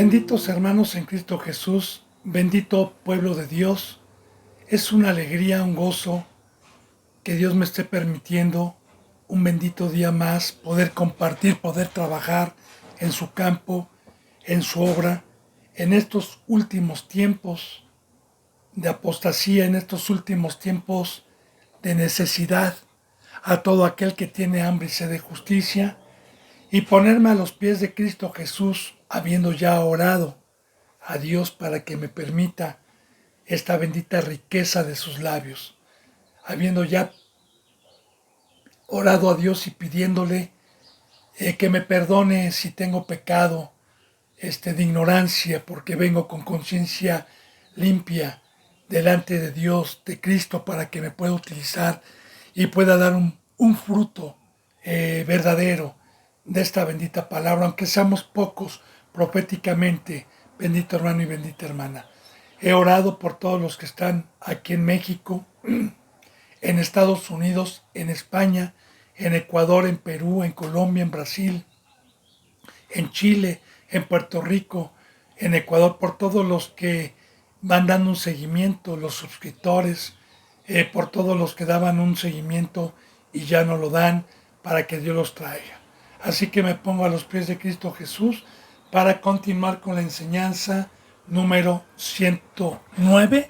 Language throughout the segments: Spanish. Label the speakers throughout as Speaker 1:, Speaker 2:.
Speaker 1: Benditos hermanos en Cristo Jesús, bendito pueblo de Dios. Es una alegría, un gozo que Dios me esté permitiendo un bendito día más, poder compartir, poder trabajar en su campo, en su obra, en estos últimos tiempos de apostasía, en estos últimos tiempos de necesidad, a todo aquel que tiene hambre y sed de justicia, y ponerme a los pies de Cristo Jesús, habiendo ya orado a Dios para que me permita esta bendita riqueza de sus labios, habiendo ya orado a Dios y pidiéndole que me perdone si tengo pecado de ignorancia, porque vengo con conciencia limpia delante de Dios, de Cristo, para que me pueda utilizar y pueda dar un fruto verdadero de esta bendita palabra, aunque seamos pocos proféticamente, bendito hermano y bendita hermana. He orado por todos los que están aquí en México, en Estados Unidos, en España, en Ecuador, en Perú, en Colombia, en Brasil, en Chile, en Puerto Rico, en Ecuador, por todos los que van dando un seguimiento, los suscriptores, por todos los que daban un seguimiento y ya no lo dan, para que Dios los traiga. Así que me pongo a los pies de Cristo Jesús para continuar con la enseñanza número 109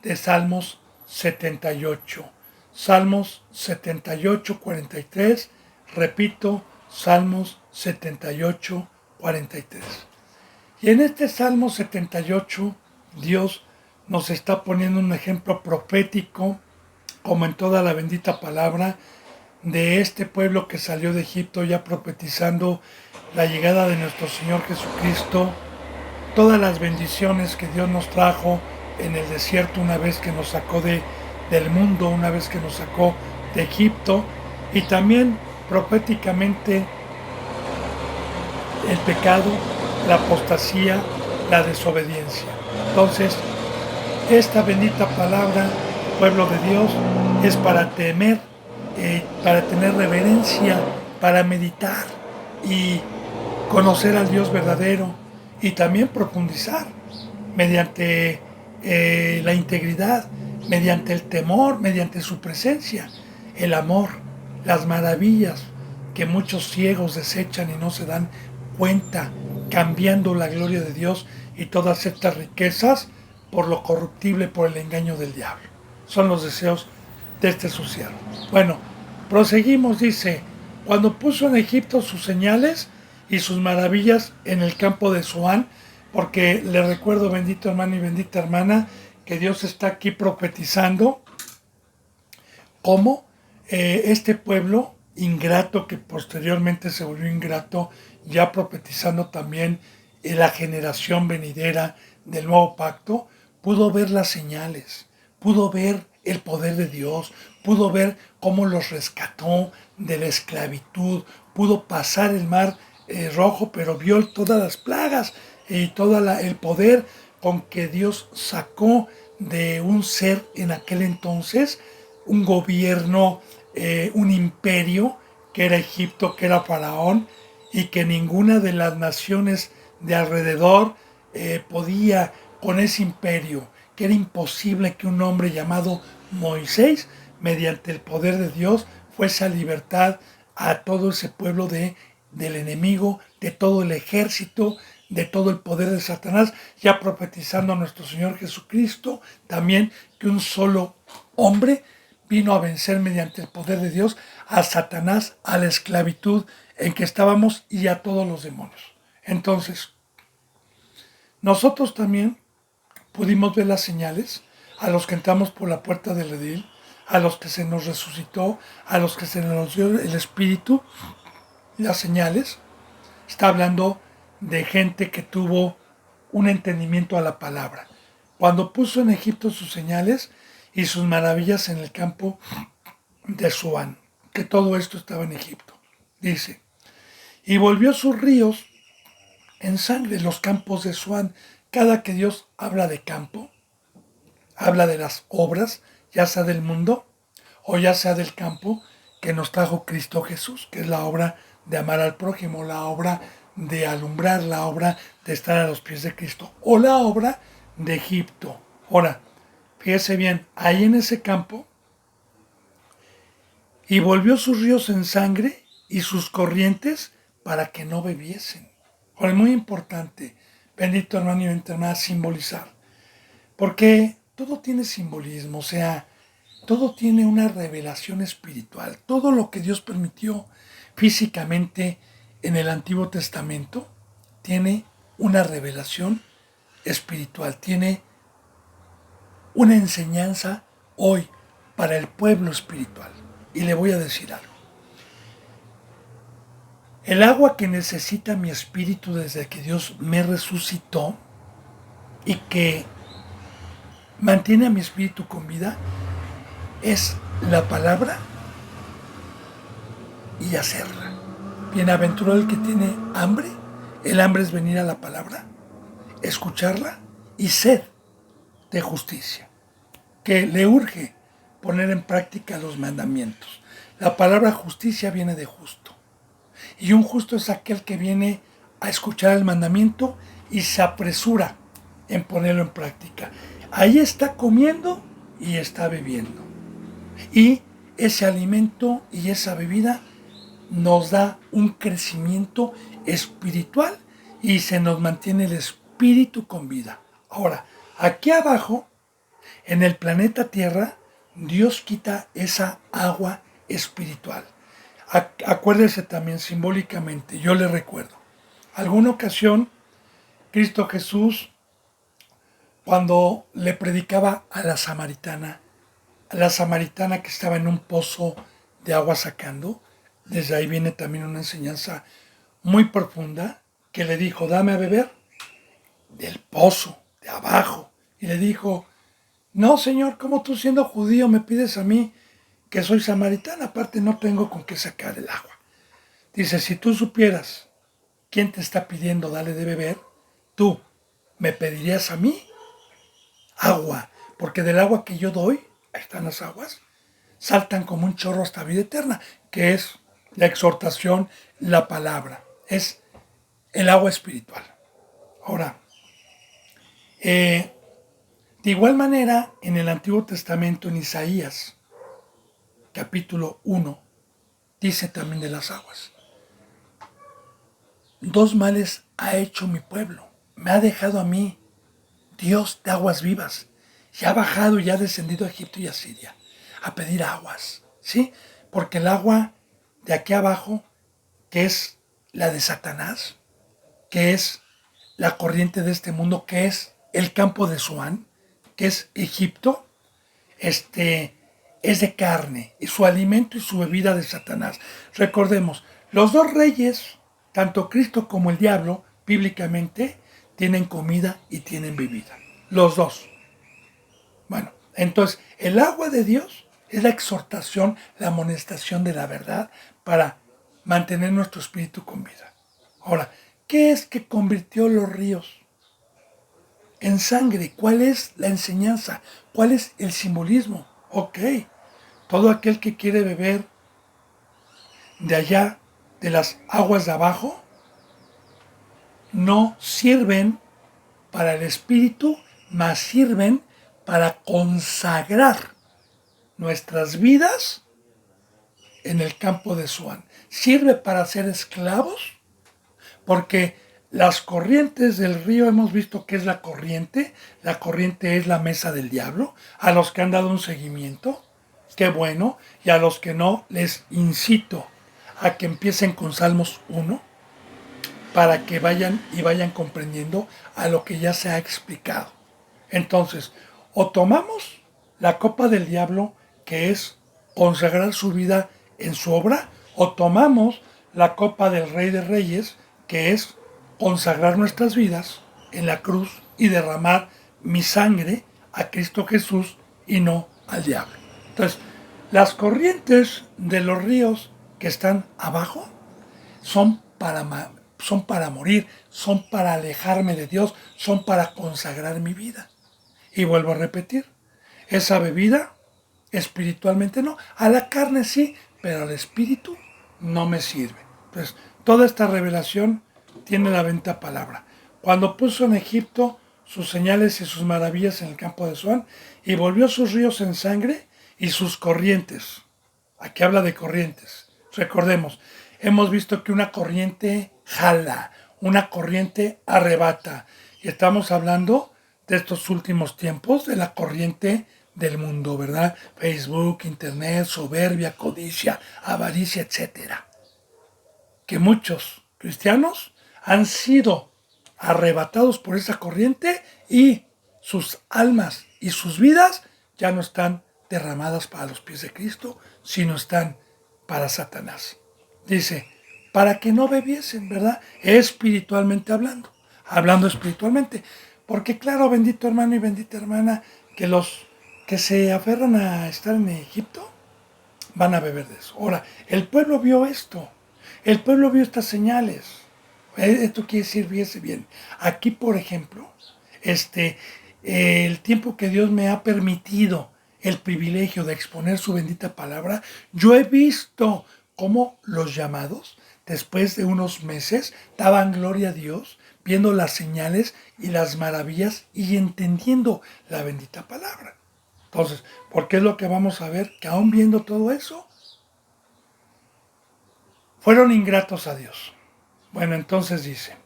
Speaker 1: de Salmos 78. Salmos 78, 43, repito, Salmos 78, 43. Y en este Salmo 78, Dios nos está poniendo un ejemplo profético, como en toda la bendita palabra, de este pueblo que salió de Egipto, ya profetizando la llegada de nuestro Señor Jesucristo, todas las bendiciones que Dios nos trajo en el desierto una vez que nos sacó del mundo, una vez que nos sacó de Egipto, y también proféticamente el pecado, la apostasía, la desobediencia. Entonces, esta bendita palabra, pueblo de Dios, es para temer, para tener reverencia, para meditar y conocer al Dios verdadero y también profundizar mediante la integridad, mediante el temor, mediante su presencia, el amor, las maravillas que muchos ciegos desechan y no se dan cuenta, cambiando la gloria de Dios y todas estas riquezas por lo corruptible, por el engaño del diablo. Son los deseos de este su siervo. Bueno, proseguimos, dice, cuando puso en Egipto sus señales y sus maravillas en el campo de Zoán, porque le recuerdo, bendito hermano y bendita hermana, que Dios está aquí profetizando cómo este pueblo ingrato, que posteriormente se volvió ingrato, ya profetizando también en la generación venidera del nuevo pacto, pudo ver las señales, pudo ver el poder de Dios, pudo ver cómo los rescató de la esclavitud, pudo pasar el mar rojo, pero vio todas las plagas y todo el poder con que Dios sacó de un ser en aquel entonces, un gobierno, un imperio que era Egipto, que era Faraón, y que ninguna de las naciones de alrededor podía con ese imperio, que era imposible que un hombre llamado Moisés, mediante el poder de Dios, fuese a libertad a todo ese pueblo del enemigo, de todo el ejército, de todo el poder de Satanás, ya profetizando a nuestro Señor Jesucristo, también que un solo hombre vino a vencer mediante el poder de Dios a Satanás, a la esclavitud en que estábamos y a todos los demonios. Entonces, nosotros también pudimos ver las señales a los que entramos por la puerta del redil, a los que se nos resucitó, a los que se nos dio el Espíritu, las señales. Está hablando de gente que tuvo un entendimiento a la palabra. Cuando puso en Egipto sus señales y sus maravillas en el campo de Zoán, que todo esto estaba en Egipto. Dice, y volvió sus ríos en sangre, los campos de Zoán. Cada que Dios habla de campo, habla de las obras, ya sea del mundo o ya sea del campo que nos trajo Cristo Jesús, que es la obra de amar al prójimo, la obra de alumbrar, la obra de estar a los pies de Cristo, o la obra de Egipto. Ahora, fíjese bien, ahí en ese campo, y volvió sus ríos en sangre y sus corrientes para que no bebiesen. Ahora, es muy importante, bendito hermano y bendita hermana, simbolizar, porque todo tiene simbolismo, o sea, todo tiene una revelación espiritual. Todo lo que Dios permitió físicamente en el Antiguo Testamento tiene una revelación espiritual, tiene una enseñanza hoy para el pueblo espiritual. Y le voy a decir algo. El agua que necesita mi espíritu desde que Dios me resucitó y que mantiene a mi espíritu con vida es la palabra y hacerla. Bienaventurado el que tiene hambre. El hambre es venir a la palabra, escucharla y sed de justicia, que le urge poner en práctica los mandamientos. La palabra justicia viene de justo. Y un justo es aquel que viene a escuchar el mandamiento y se apresura en ponerlo en práctica. Ahí está comiendo y está bebiendo. Y ese alimento y esa bebida nos da un crecimiento espiritual y se nos mantiene el espíritu con vida. Ahora, aquí abajo, en el planeta Tierra, Dios quita esa agua espiritual. Acuérdese también simbólicamente, yo le recuerdo, alguna ocasión, Cristo Jesús, cuando le predicaba a la samaritana que estaba en un pozo de agua sacando, desde ahí viene también una enseñanza muy profunda, que le dijo, dame a beber del pozo, de abajo. Y le dijo, no, Señor, ¿cómo tú siendo judío me pides a mí que soy samaritana? Aparte no tengo con qué sacar el agua. Dice, si tú supieras quién te está pidiendo darle de beber, tú me pedirías a mí agua, porque del agua que yo doy, ahí están las aguas, saltan como un chorro hasta vida eterna, que es la exhortación, la palabra, es el agua espiritual. Ahora, de igual manera, en el Antiguo Testamento, en Isaías, capítulo 1, dice también de las aguas. Dos males ha hecho mi pueblo. Me ha dejado a mí, Dios de aguas vivas, y ha bajado y ha descendido a Egipto y a Siria a pedir aguas, ¿sí? Porque el agua de aquí abajo, que es la de Satanás, que es la corriente de este mundo, que es el campo de Zoán, que es Egipto, es de carne, y su alimento y su bebida de Satanás. Recordemos, los dos reyes, tanto Cristo como el diablo, bíblicamente, tienen comida y tienen bebida. Los dos. Bueno, entonces, el agua de Dios es la exhortación, la amonestación de la verdad para mantener nuestro espíritu con vida. Ahora, ¿qué es que convirtió los ríos en sangre? ¿Cuál es la enseñanza? ¿Cuál es el simbolismo? Ok, todo aquel que quiere beber de allá, de las aguas de abajo, no sirven para el espíritu, mas sirven para consagrar nuestras vidas en el campo de Zoán. Sirve para ser esclavos, porque las corrientes del río, hemos visto que es la corriente es la mesa del diablo. A los que han dado un seguimiento, qué bueno, y a los que no, les incito a que empiecen con Salmos 1, para que vayan comprendiendo a lo que ya se ha explicado. Entonces, o tomamos la copa del diablo, que es consagrar su vida en su obra, o tomamos la copa del Rey de Reyes, que es consagrar nuestras vidas en la cruz y derramar mi sangre a Cristo Jesús y no al diablo. Entonces, las corrientes de los ríos que están abajo son para morir, son para alejarme de Dios, son para consagrar mi vida. Y vuelvo a repetir, esa bebida espiritualmente no, a la carne sí, pero al espíritu no me sirve. Entonces, toda esta revelación tiene la bendita palabra. Cuando puso en Egipto sus señales y sus maravillas en el campo de Zoán, y volvió sus ríos en sangre y sus corrientes. Aquí habla de corrientes. Recordemos, hemos visto que una corriente jala, una corriente arrebata. Y estamos hablando de estos últimos tiempos, de la corriente del mundo, ¿verdad? Facebook, Internet, soberbia, codicia, avaricia, etcétera. Que muchos cristianos han sido arrebatados por esa corriente y sus almas y sus vidas ya no están derramadas para los pies de Cristo, sino están para Satanás. Dice, para que no bebiesen, ¿verdad? Espiritualmente hablando, hablando espiritualmente. Porque claro, bendito hermano y bendita hermana, que los que se aferran a estar en Egipto van a beber de eso. Ahora, el pueblo vio esto, el pueblo vio estas señales. Esto quiere decir, fíjese bien, aquí por ejemplo, el tiempo que Dios me ha permitido el privilegio de exponer su bendita palabra, yo he visto cómo los llamados, después de unos meses, daban gloria a Dios, viendo las señales y las maravillas y entendiendo la bendita palabra. Entonces, ¿por qué es lo que vamos a ver? Que aún viendo todo eso, fueron ingratos a Dios. Bueno, entonces dice,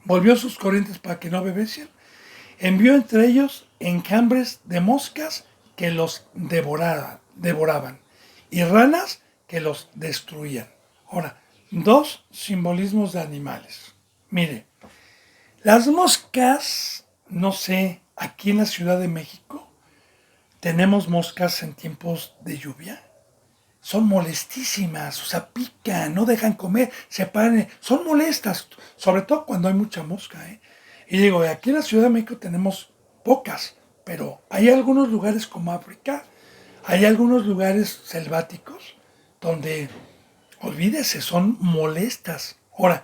Speaker 1: volvió sus corrientes para que no bebiesen, envió entre ellos enjambres de moscas que los devoraban y ranas que los destruían. Ahora, dos simbolismos de animales. Mire, las moscas, no sé, aquí en la Ciudad de México, tenemos moscas en tiempos de lluvia. Son molestísimas, o sea, pican, no dejan comer, se paran, son molestas, sobre todo cuando hay mucha mosca. Y digo, aquí en la Ciudad de México tenemos pocas, pero hay algunos lugares como África, hay algunos lugares selváticos donde, olvídese, son molestas. Ahora,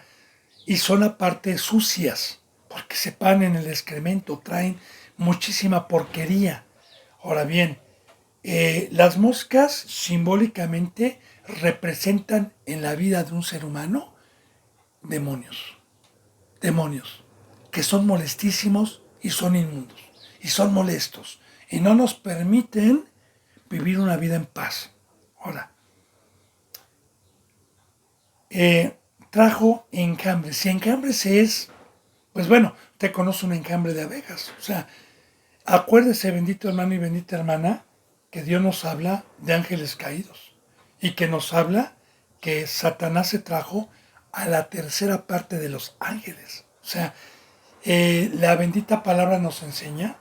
Speaker 1: y son aparte sucias, porque se paran en el excremento, traen muchísima porquería. Ahora bien, las moscas simbólicamente representan en la vida de un ser humano demonios, demonios, que son molestísimos y son inmundos, y son molestos, y no nos permiten vivir una vida en paz. Ahora, trajo enjambres, y enjambres es, pues bueno, usted conoce un enjambre de abejas, o sea, acuérdese, bendito hermano y bendita hermana, que Dios nos habla de ángeles caídos y que nos habla que Satanás se trajo a la tercera parte de los ángeles. O sea, la bendita palabra nos enseña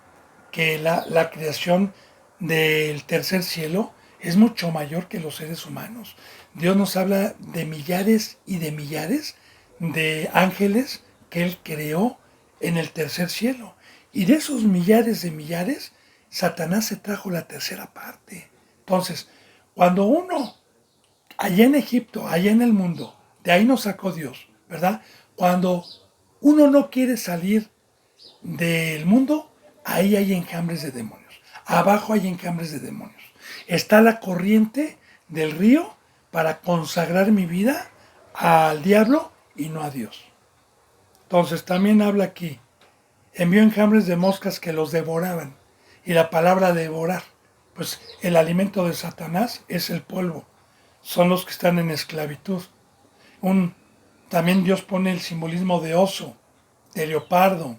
Speaker 1: que la creación del tercer cielo es mucho mayor que los seres humanos. Dios nos habla de millares y de millares de ángeles que Él creó en el tercer cielo. Y de esos millares de millares, Satanás se trajo la tercera parte. Entonces, cuando uno, allá en Egipto, allá en el mundo, de ahí nos sacó Dios, ¿verdad? Cuando uno no quiere salir del mundo, ahí hay enjambres de demonios. Abajo hay enjambres de demonios. Está la corriente del río para consagrar mi vida al diablo y no a Dios. Entonces también habla aquí, envió enjambres de moscas que los devoraban. Y la palabra devorar, pues el alimento de Satanás es el polvo. Son los que están en esclavitud. También Dios pone el simbolismo de oso, de leopardo,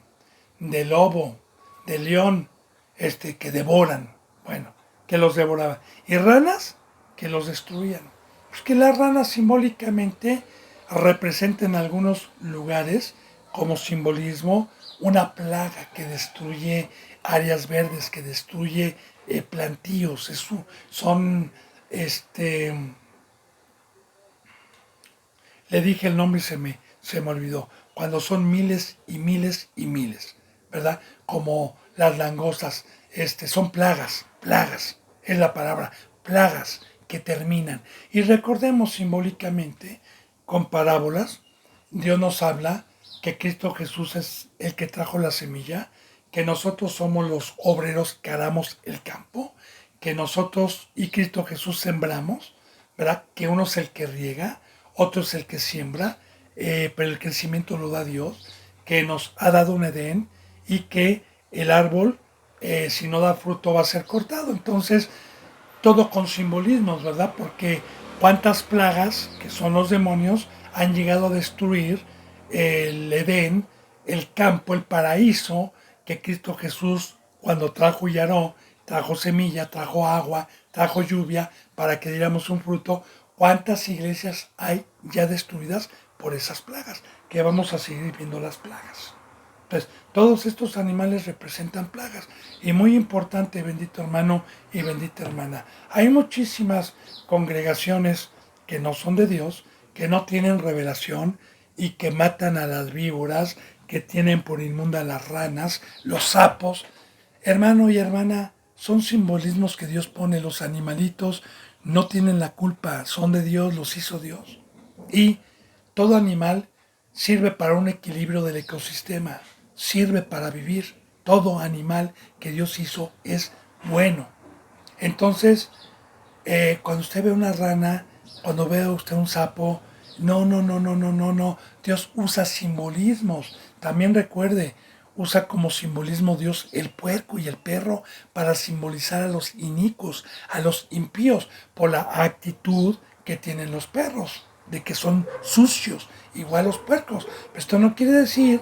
Speaker 1: de lobo, de león, que devoran. Bueno, que los devoraban. Y ranas que los destruían. Pues que las ranas simbólicamente representan en algunos lugares como simbolismo una plaga que destruye áreas verdes, que destruye plantíos. Son, le dije el nombre y se me olvidó. Cuando son miles y miles y miles, ¿verdad? Como las langostas, son plagas, plagas, es la palabra, plagas que terminan. Y recordemos simbólicamente, con parábolas, Dios nos habla que Cristo Jesús es el que trajo la semilla, que nosotros somos los obreros que aramos el campo, que nosotros y Cristo Jesús sembramos, ¿verdad? Que uno es el que riega, otro es el que siembra, pero el crecimiento lo da Dios, que nos ha dado un Edén y que el árbol, si no da fruto, va a ser cortado. Entonces, todo con simbolismos, ¿verdad? Porque cuántas plagas, que son los demonios, han llegado a destruir el Edén, el campo, el paraíso, que Cristo Jesús, cuando trajo Yaró, trajo semilla, trajo agua, trajo lluvia, para que diéramos un fruto. ¿Cuántas iglesias hay ya destruidas por esas plagas? Que vamos a seguir viendo las plagas. Entonces, todos estos animales representan plagas. Y muy importante, bendito hermano y bendita hermana, hay muchísimas congregaciones que no son de Dios, que no tienen revelación y que matan a las víboras, que tienen por inmunda las ranas, los sapos. Hermano y hermana, son simbolismos que Dios pone. Los animalitos no tienen la culpa, son de Dios, los hizo Dios. Y todo animal sirve para un equilibrio del ecosistema, sirve para vivir. Todo animal que Dios hizo es bueno. Entonces, cuando usted ve una rana, cuando ve usted un sapo, no. Dios usa simbolismos. También recuerde, usa como simbolismo Dios el puerco y el perro para simbolizar a los inicuos, a los impíos, por la actitud que tienen los perros, de que son sucios, igual los puercos. Pero esto no quiere decir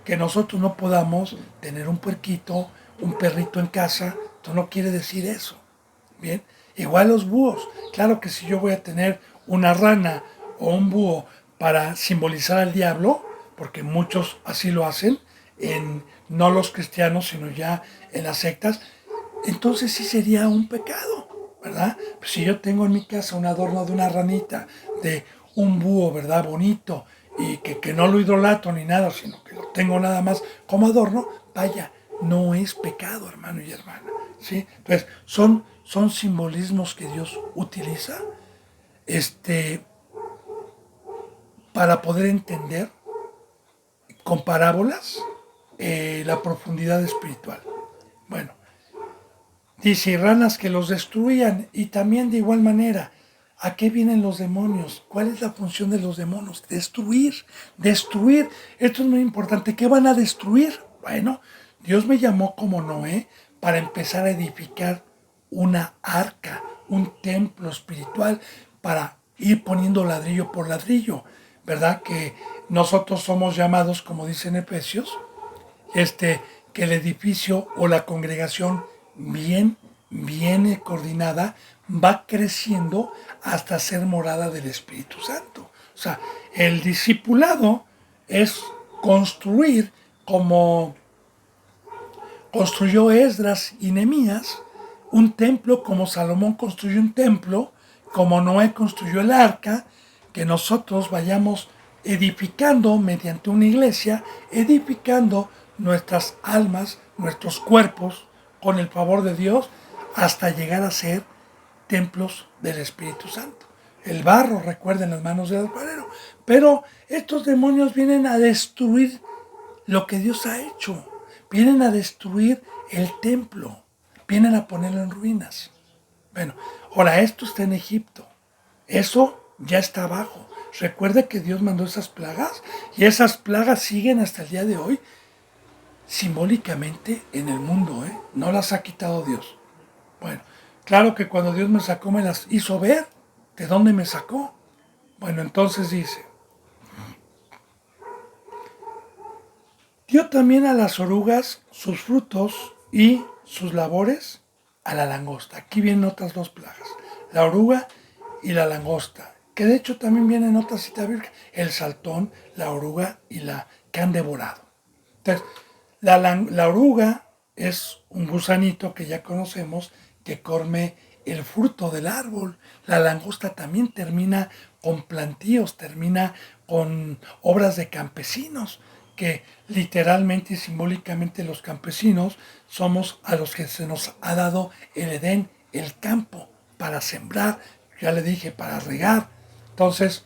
Speaker 1: que nosotros no podamos tener un puerquito, un perrito en casa. Esto no quiere decir eso. Bien, igual los búhos. Claro que si yo voy a tener una rana o un búho para simbolizar al diablo, porque muchos así lo hacen, no los cristianos, sino ya en las sectas, entonces sí sería un pecado, ¿verdad? Pues si yo tengo en mi casa un adorno de una ranita, de un búho, ¿verdad? Bonito, y que no lo idolatro ni nada, sino que lo tengo nada más como adorno, vaya, no es pecado, hermano y hermana, ¿sí? Entonces, son simbolismos que Dios utiliza para poder entender con parábolas la profundidad espiritual. Bueno, dice, ranas que los destruían, y también de igual manera, ¿a qué vienen los demonios? ¿Cuál es la función de los demonios? Destruir, destruir. Esto es muy importante. ¿Qué van a destruir? Bueno, Dios me llamó como Noé para empezar a edificar una arca, un templo espiritual, para ir poniendo ladrillo por ladrillo, ¿verdad? Que nosotros somos llamados, como dice en Efesios, que el edificio o la congregación bien coordinada va creciendo hasta ser morada del Espíritu Santo. O sea, el discipulado es construir como construyó Esdras y Nehemías un templo, como Salomón construyó un templo, como Noé construyó el arca, que nosotros vayamos edificando mediante una iglesia, edificando nuestras almas, nuestros cuerpos, con el favor de Dios, hasta llegar a ser templos del Espíritu Santo. El barro, recuerden, las manos del alfarero. Pero estos demonios vienen a destruir lo que Dios ha hecho. Vienen a destruir el templo. Vienen a ponerlo en ruinas. Bueno, ahora esto está en Egipto. Eso ya está abajo. Recuerda que Dios mandó esas plagas y esas plagas siguen hasta el día de hoy simbólicamente en el mundo. No las ha quitado Dios. Bueno, claro que cuando Dios me sacó me las hizo ver. ¿De dónde me sacó? Bueno, entonces dice, dio también a las orugas sus frutos y sus labores a la langosta. Aquí vienen otras dos plagas, la oruga y la langosta, que de hecho también vienen otras citas bíblicas, el saltón, la oruga y la que han devorado. Entonces, la oruga es un gusanito que ya conocemos que come el fruto del árbol. La langosta también termina con plantíos, termina con obras de campesinos, que literalmente y simbólicamente los campesinos somos a los que se nos ha dado el Edén, el campo, para sembrar, ya le dije, para regar. Entonces,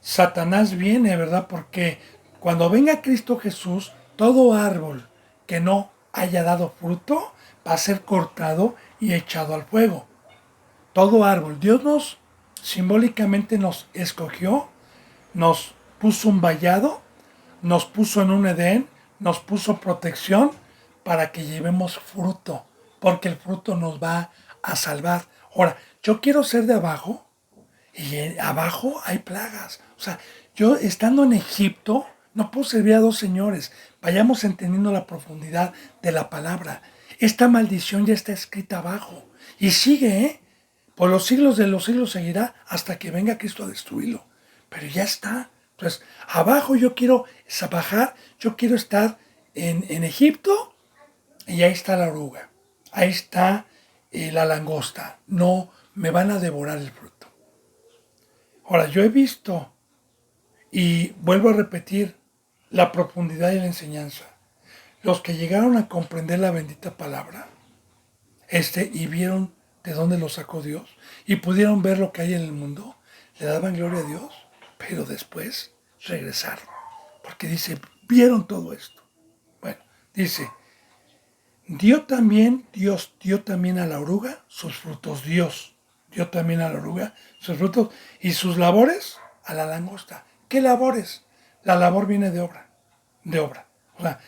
Speaker 1: Satanás viene, ¿verdad? Porque cuando venga Cristo Jesús, todo árbol que no haya dado fruto va a ser cortado y echado al fuego. Todo árbol. Dios simbólicamente nos escogió, nos puso un vallado, nos puso en un Edén, nos puso protección para que llevemos fruto, porque el fruto nos va a salvar. Ahora, yo quiero ser de abajo y abajo hay plagas. O sea, yo estando en Egipto no puedo servir a dos señores. Vayamos entendiendo la profundidad de la palabra. Esta maldición ya está escrita abajo y sigue, ¿eh? Por los siglos de los siglos seguirá hasta que venga Cristo a destruirlo. Pero ya está. Entonces, abajo yo quiero bajar, yo quiero estar en Egipto y ahí está la oruga. Ahí está la langosta. No me van a devorar el fruto. Ahora, yo he visto, y vuelvo a repetir, la profundidad de la enseñanza. Los que llegaron a comprender la bendita palabra, y vieron de dónde lo sacó Dios, y pudieron ver lo que hay en el mundo, le daban gloria a Dios, pero después regresaron. Porque dice, vieron todo esto. Bueno, dice, Dios dio también a la oruga sus frutos. Dios dio también a la oruga sus frutos y sus labores a la langosta. ¿Qué labores? La labor viene de obra. De obra. O sea,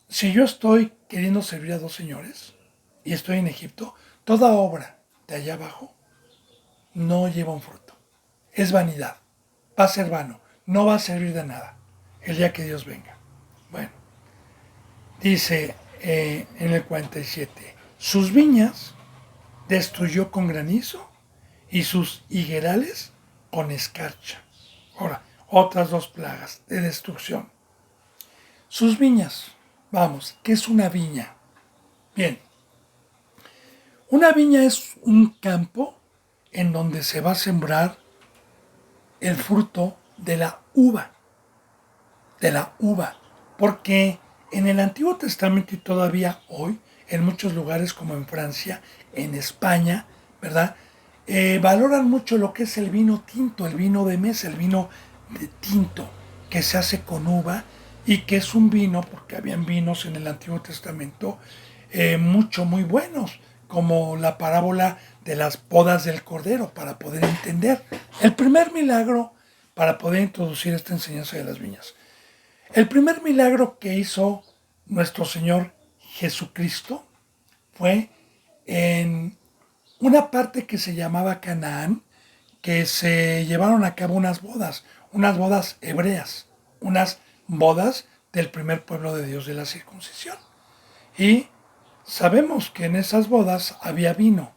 Speaker 1: si yo estoy queriendo servir a dos señores y estoy en Egipto, toda obra de allá abajo no lleva un fruto. Es vanidad. Va a ser vano. No va a servir de nada el día que Dios venga. Bueno, dice en el 47, sus viñas destruyó con granizo y sus higuerales con escarcha. Ahora, otras dos plagas de destrucción. Sus viñas, vamos, ¿qué es una viña? Bien, una viña es un campo en donde se va a sembrar el fruto de la uva, porque en el Antiguo Testamento y todavía hoy, en muchos lugares como en Francia, en España, ¿verdad? Valoran mucho lo que es el vino tinto, el vino de mesa, el vino de tinto, que se hace con uva y que es un vino, porque habían vinos en el Antiguo Testamento muy buenos, como la parábola de las bodas del Cordero, para poder entender el primer milagro, para poder introducir esta enseñanza de las viñas. El primer milagro que hizo nuestro Señor Jesucristo fue en una parte que se llamaba Canaán, que se llevaron a cabo unas bodas hebreas, unas bodas del primer pueblo de Dios de la circuncisión. Y sabemos que en esas bodas había vino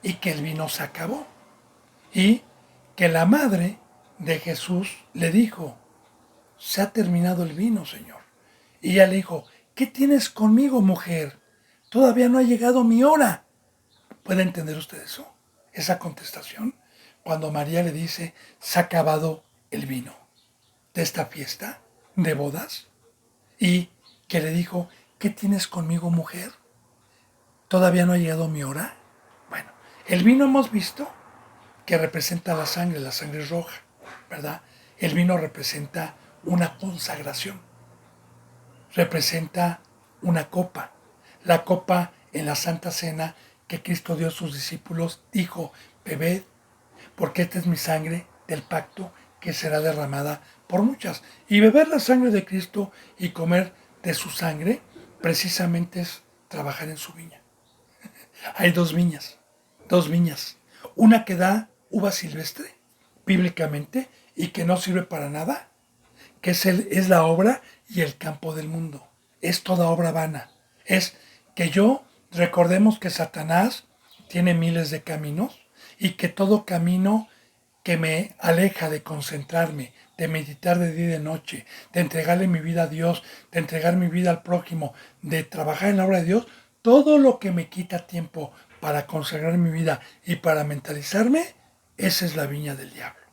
Speaker 1: y que el vino se acabó. Y que la madre de Jesús le dijo, se ha terminado el vino, Señor. Y ella le dijo, ¿qué tienes conmigo, mujer? Todavía no ha llegado mi hora. ¿Puede entender usted eso? Esa contestación. Cuando María le dice, se ha acabado el vino de esta fiesta de bodas. Y que le dijo, ¿qué tienes conmigo, mujer? ¿Todavía no ha llegado mi hora? Bueno, el vino hemos visto que representa la sangre roja, ¿verdad? El vino representa una consagración, representa una copa. La copa en la Santa Cena que Cristo dio a sus discípulos dijo, bebed, porque esta es mi sangre del pacto que será derramada por muchas. Y beber la sangre de Cristo y comer de su sangre precisamente es trabajar en su viña. Hay dos viñas. Una que da uva silvestre, bíblicamente, y que no sirve para nada, que es la obra y el campo del mundo. Es toda obra vana. Es que recordemos que Satanás tiene miles de caminos y que todo camino que me aleja de concentrarme, de meditar de día y de noche, de entregarle mi vida a Dios, de entregar mi vida al prójimo, de trabajar en la obra de Dios, todo lo que me quita tiempo para consagrar mi vida y para mentalizarme, esa es la viña del diablo.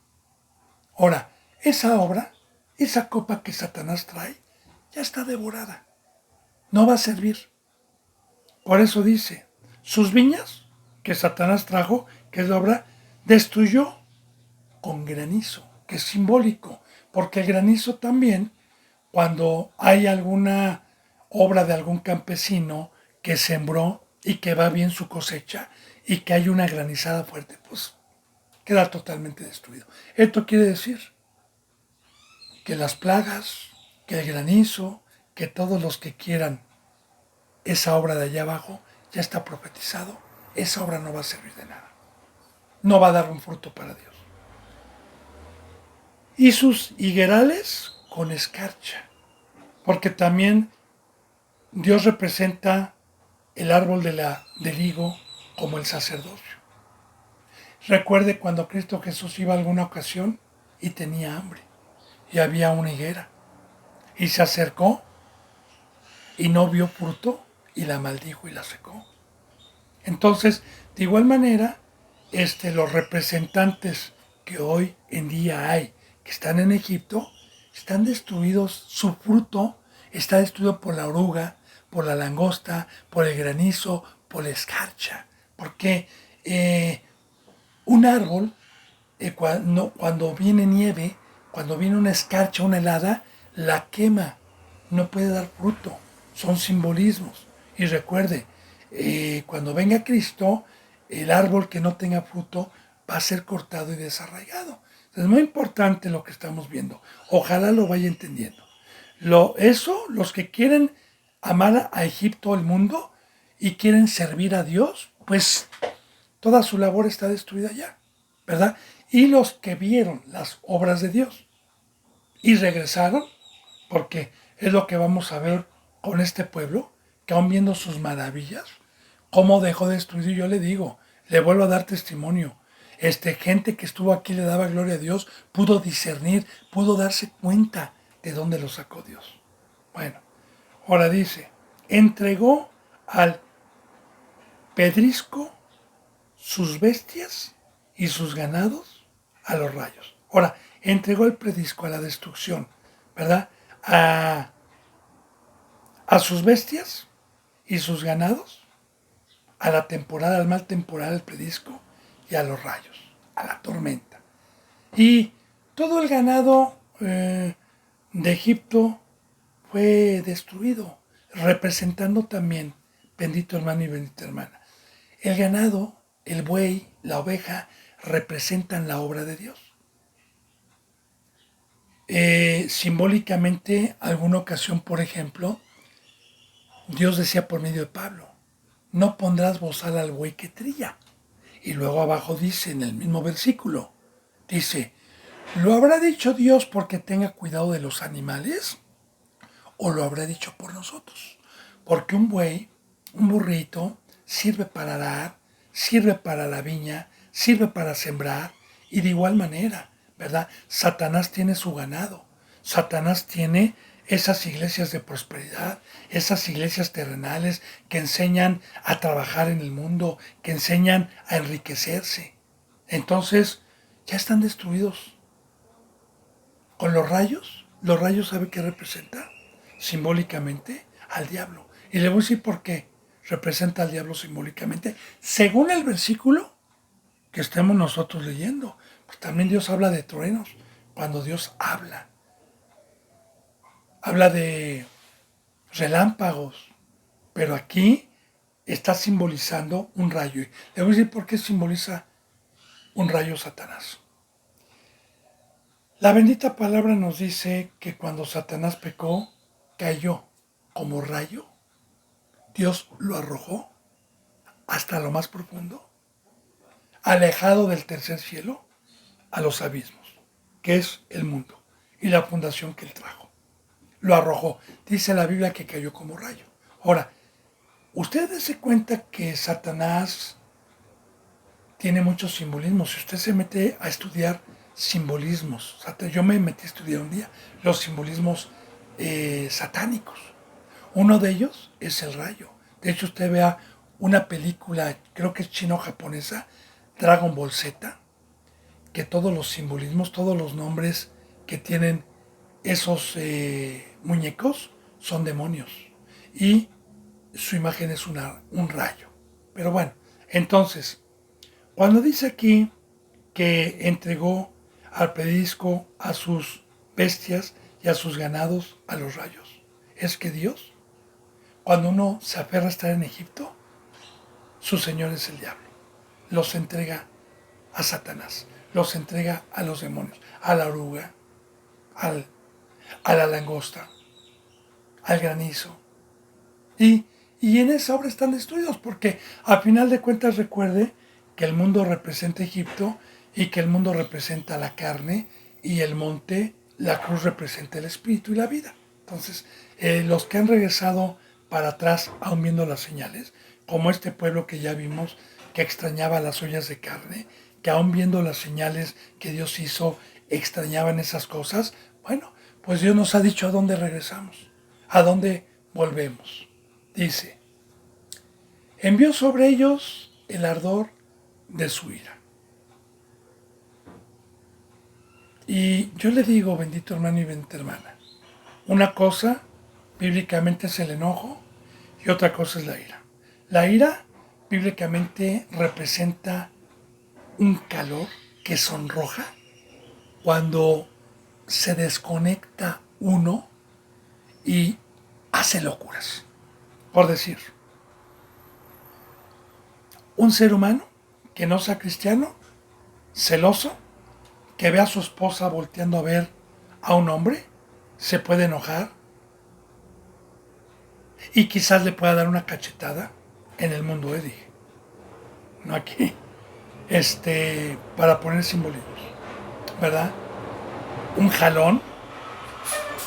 Speaker 1: Ahora, esa obra, esa copa que Satanás trae, ya está devorada. No va a servir. Por eso dice, sus viñas que Satanás trajo, que es la obra, destruyó con granizo, que es simbólico, porque el granizo también, cuando hay alguna obra de algún campesino que sembró y que va bien su cosecha y que hay una granizada fuerte, pues queda totalmente destruido. Esto quiere decir que las plagas, que el granizo, que todos los que quieran esa obra de allá abajo, ya está profetizado, esa obra no va a servir de nada. No va a dar un fruto para Dios. Y sus higuerales con escarcha, porque también Dios representa el árbol del higo como el sacerdocio. Recuerde cuando Cristo Jesús iba a alguna ocasión y tenía hambre y había una higuera y se acercó y no vio fruto y la maldijo y la secó. Entonces, de igual manera, los representantes que hoy en día hay, que están en Egipto, están destruidos, su fruto está destruido por la oruga, por la langosta, por el granizo, por la escarcha. Porque un árbol, cuando viene nieve, cuando viene una escarcha, una helada, la quema, no puede dar fruto. Son simbolismos. Y recuerde, cuando venga Cristo, el árbol que no tenga fruto va a ser cortado y desarraigado. Es muy importante lo que estamos viendo. Ojalá lo vaya entendiendo. Los que quieren amar a Egipto, al mundo, y quieren servir a Dios, pues toda su labor está destruida ya, ¿verdad? Y los que vieron las obras de Dios y regresaron, porque es lo que vamos a ver con este pueblo, que aún viendo sus maravillas, cómo dejó de destruir. Yo le digo, le vuelvo a dar testimonio. Gente que estuvo aquí le daba gloria a Dios, pudo discernir, pudo darse cuenta de dónde lo sacó Dios. Bueno, ahora dice, entregó al pedrisco sus bestias y sus ganados a los rayos. Ahora, entregó el pedrisco a la destrucción, ¿verdad? A sus bestias y sus ganados, a la temporada, al mal temporal, el pedrisco, y a los rayos, a la tormenta. Y todo el ganado de Egipto fue destruido, representando también, bendito hermano y bendita hermana, el ganado, el buey, la oveja, representan la obra de Dios. Simbólicamente, alguna ocasión, por ejemplo, Dios decía por medio de Pablo, no pondrás bozal al buey que trilla. Y luego abajo dice, en el mismo versículo, dice, ¿lo habrá dicho Dios porque tenga cuidado de los animales? ¿O lo habrá dicho por nosotros? Porque un buey, un burrito, sirve para arar, sirve para la viña, sirve para sembrar, y de igual manera, ¿verdad? Satanás tiene su ganado, Satanás tiene esas iglesias de prosperidad, esas iglesias terrenales que enseñan a trabajar en el mundo, que enseñan a enriquecerse. Entonces, ya están destruidos. Con los rayos ¿sabe qué representa? Simbólicamente al diablo. Y le voy a decir por qué representa al diablo simbólicamente, según el versículo que estemos nosotros leyendo. Pues también Dios habla de truenos, cuando Dios habla de relámpagos, pero aquí está simbolizando un rayo. Le voy a decir por qué simboliza un rayo Satanás. La bendita palabra nos dice que cuando Satanás pecó, cayó como rayo. Dios lo arrojó hasta lo más profundo, alejado del tercer cielo, a los abismos, que es el mundo y la fundación que él trajo. Lo arrojó. Dice la Biblia que cayó como rayo. Ahora, usted dése cuenta que Satanás tiene muchos simbolismos. Si usted se mete a estudiar simbolismos, yo me metí a estudiar un día los simbolismos satánicos. Uno de ellos es el rayo. De hecho, usted vea una película, creo que es chino-japonesa, Dragon Ball Z, que todos los simbolismos, todos los nombres que tienen esos muñecos son demonios. Y su imagen es un rayo. Pero bueno, entonces, cuando dice aquí que entregó al pedisco a sus bestias y a sus ganados a los rayos, es que Dios, cuando uno se aferra a estar en Egipto, su señor es el diablo. Los entrega a Satanás, los entrega a los demonios, a la oruga, al a la langosta, al granizo. Y, y en esa obra están destruidos, porque a final de cuentas recuerde que el mundo representa Egipto y que el mundo representa la carne y el monte, la cruz representa el espíritu y la vida. Entonces, los que han regresado para atrás, aún viendo las señales, como este pueblo que ya vimos, que extrañaba las ollas de carne, que aún viendo las señales que Dios hizo, extrañaban esas cosas, bueno, pues Dios nos ha dicho a dónde regresamos, a dónde volvemos. Dice, envió sobre ellos el ardor de su ira. Y yo le digo, bendito hermano y bendita hermana, una cosa bíblicamente es el enojo y otra cosa es la ira. La ira bíblicamente representa un calor que sonroja cuando se desconecta uno y hace locuras. Por decir, un ser humano que no sea cristiano, celoso, que ve a su esposa volteando a ver a un hombre, se puede enojar y quizás le pueda dar una cachetada en el mundo Eddie, no aquí, para poner simbolismos, ¿verdad? Un jalón,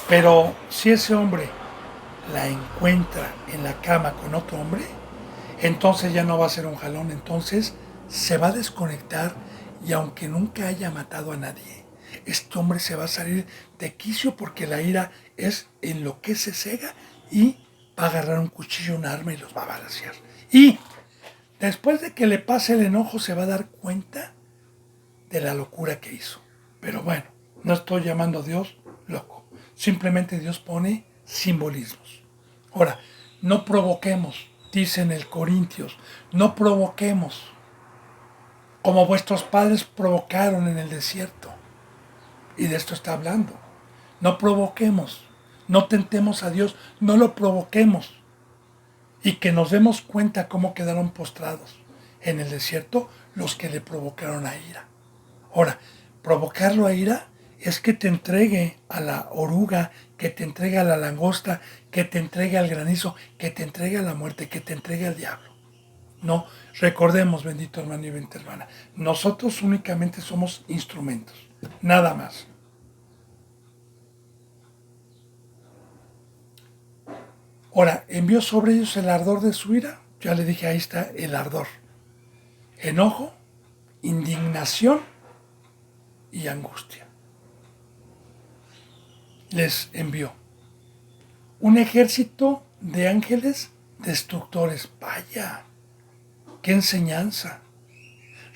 Speaker 1: pero si ese hombre la encuentra en la cama con otro hombre, entonces ya no va a ser un jalón, entonces se va a desconectar y aunque nunca haya matado a nadie, este hombre se va a salir de quicio porque la ira es en lo que se cega y va a agarrar un cuchillo, un arma y los va a balancear. Y después de que le pase el enojo se va a dar cuenta de la locura que hizo. Pero bueno, no estoy llamando a Dios loco. Simplemente Dios pone simbolismos. Ahora, no provoquemos, dice en el Corintios, no provoquemos como vuestros padres provocaron en el desierto. Y de esto está hablando. No provoquemos, no tentemos a Dios, no lo provoquemos. Y que nos demos cuenta cómo quedaron postrados en el desierto los que le provocaron a ira. Ahora, provocarlo a ira es que te entregue a la oruga, que te entregue a la langosta, que te entregue al granizo, que te entregue a la muerte, que te entregue al diablo. No, recordemos, bendito hermano y bendita hermana, nosotros únicamente somos instrumentos, nada más. Ahora, envió sobre ellos el ardor de su ira. Ya le dije, ahí está el ardor. Enojo, indignación y angustia. Les envió un ejército de ángeles destructores. Vaya, qué enseñanza.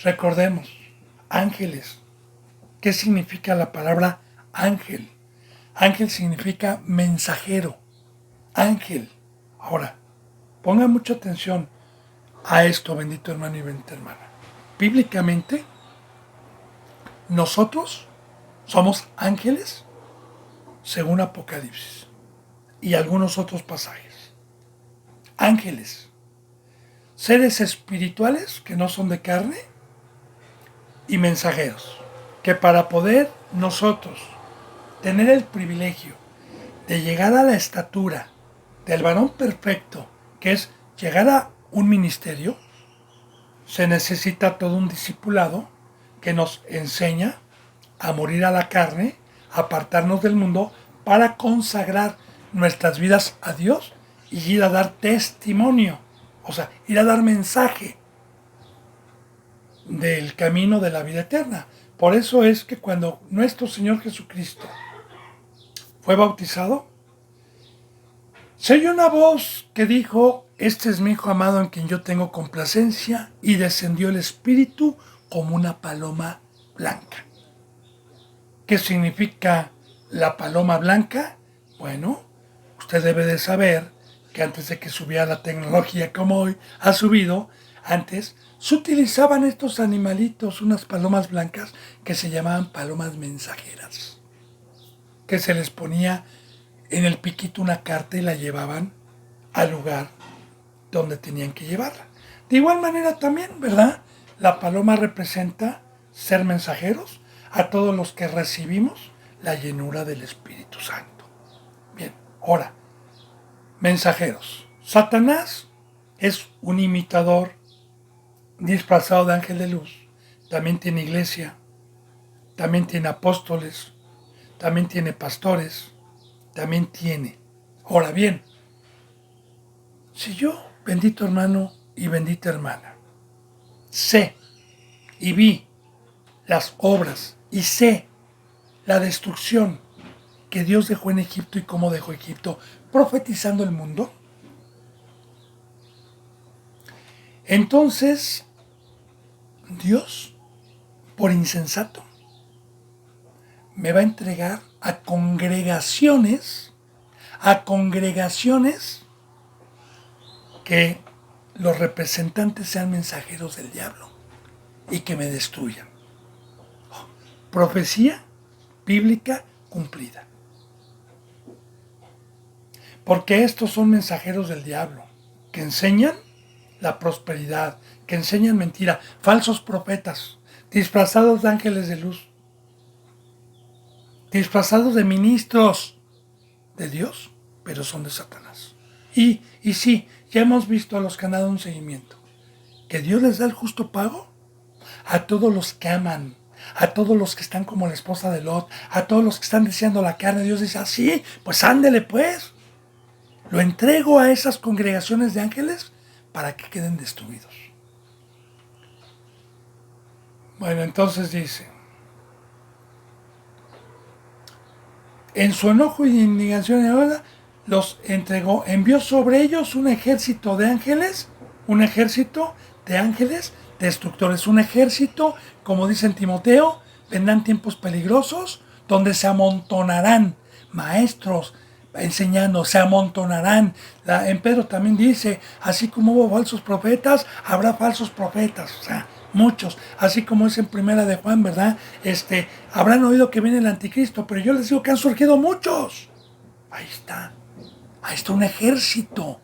Speaker 1: Recordemos, ángeles. ¿Qué significa la palabra ángel? Ángel significa mensajero. Ángel. Ahora, ponga mucha atención a esto, bendito hermano y bendita hermana. Bíblicamente, nosotros somos ángeles según Apocalipsis y algunos otros pasajes. Ángeles, seres espirituales que no son de carne y mensajeros, que para poder nosotros tener el privilegio de llegar a la estatura del varón perfecto, que es llegar a un ministerio, se necesita todo un discipulado que nos enseña a morir a la carne, a apartarnos del mundo, para consagrar nuestras vidas a Dios y ir a dar testimonio, o sea, ir a dar mensaje del camino de la vida eterna. Por eso es que cuando nuestro Señor Jesucristo fue bautizado, se oyó una voz que dijo, este es mi Hijo amado en quien yo tengo complacencia, y descendió el Espíritu como una paloma blanca. ¿Qué significa la paloma blanca? Bueno, usted debe de saber que antes de que subiera la tecnología como hoy ha subido, antes se utilizaban estos animalitos, unas palomas blancas que se llamaban palomas mensajeras, que se les ponía en el piquito una carta y la llevaban al lugar donde tenían que llevarla. De igual manera también, ¿verdad? La paloma representa ser mensajeros a todos los que recibimos la llenura del Espíritu Santo. Bien, ahora, mensajeros. Satanás es un imitador disfrazado de ángel de luz. También tiene iglesia, también tiene apóstoles, también tiene pastores, también tiene. Ahora bien, si yo, bendito hermano y bendita hermana, sé y vi las obras y sé la destrucción que Dios dejó en Egipto y cómo dejó Egipto, profetizando el mundo, entonces Dios, por insensato, me va a entregar a congregaciones que los representantes sean mensajeros del diablo y que me destruyan. Profecía bíblica cumplida. Porque estos son mensajeros del diablo, que enseñan la prosperidad, que enseñan mentira, falsos profetas, disfrazados de ángeles de luz, disfrazados de ministros de Dios, pero son de Satanás. Y sí, ya hemos visto a los que han dado un seguimiento, que Dios les da el justo pago a todos los que aman, a todos los que están como la esposa de Lot, a todos los que están deseando la carne. Dios dice, sí, pues ándele pues. Lo entrego a esas congregaciones de ángeles para que queden destruidos. Bueno, entonces dice, en su enojo y indignación los entregó, envió sobre ellos un ejército de ángeles destructores, un ejército, como dice en Timoteo, vendrán tiempos peligrosos donde se amontonarán maestros enseñando, se amontonarán. En Pedro también dice, así como hubo falsos profetas, habrá falsos profetas, o sea, muchos, así como es en primera de Juan, ¿verdad? Habrán oído que viene el anticristo, pero yo les digo que han surgido muchos. Ahí está un ejército.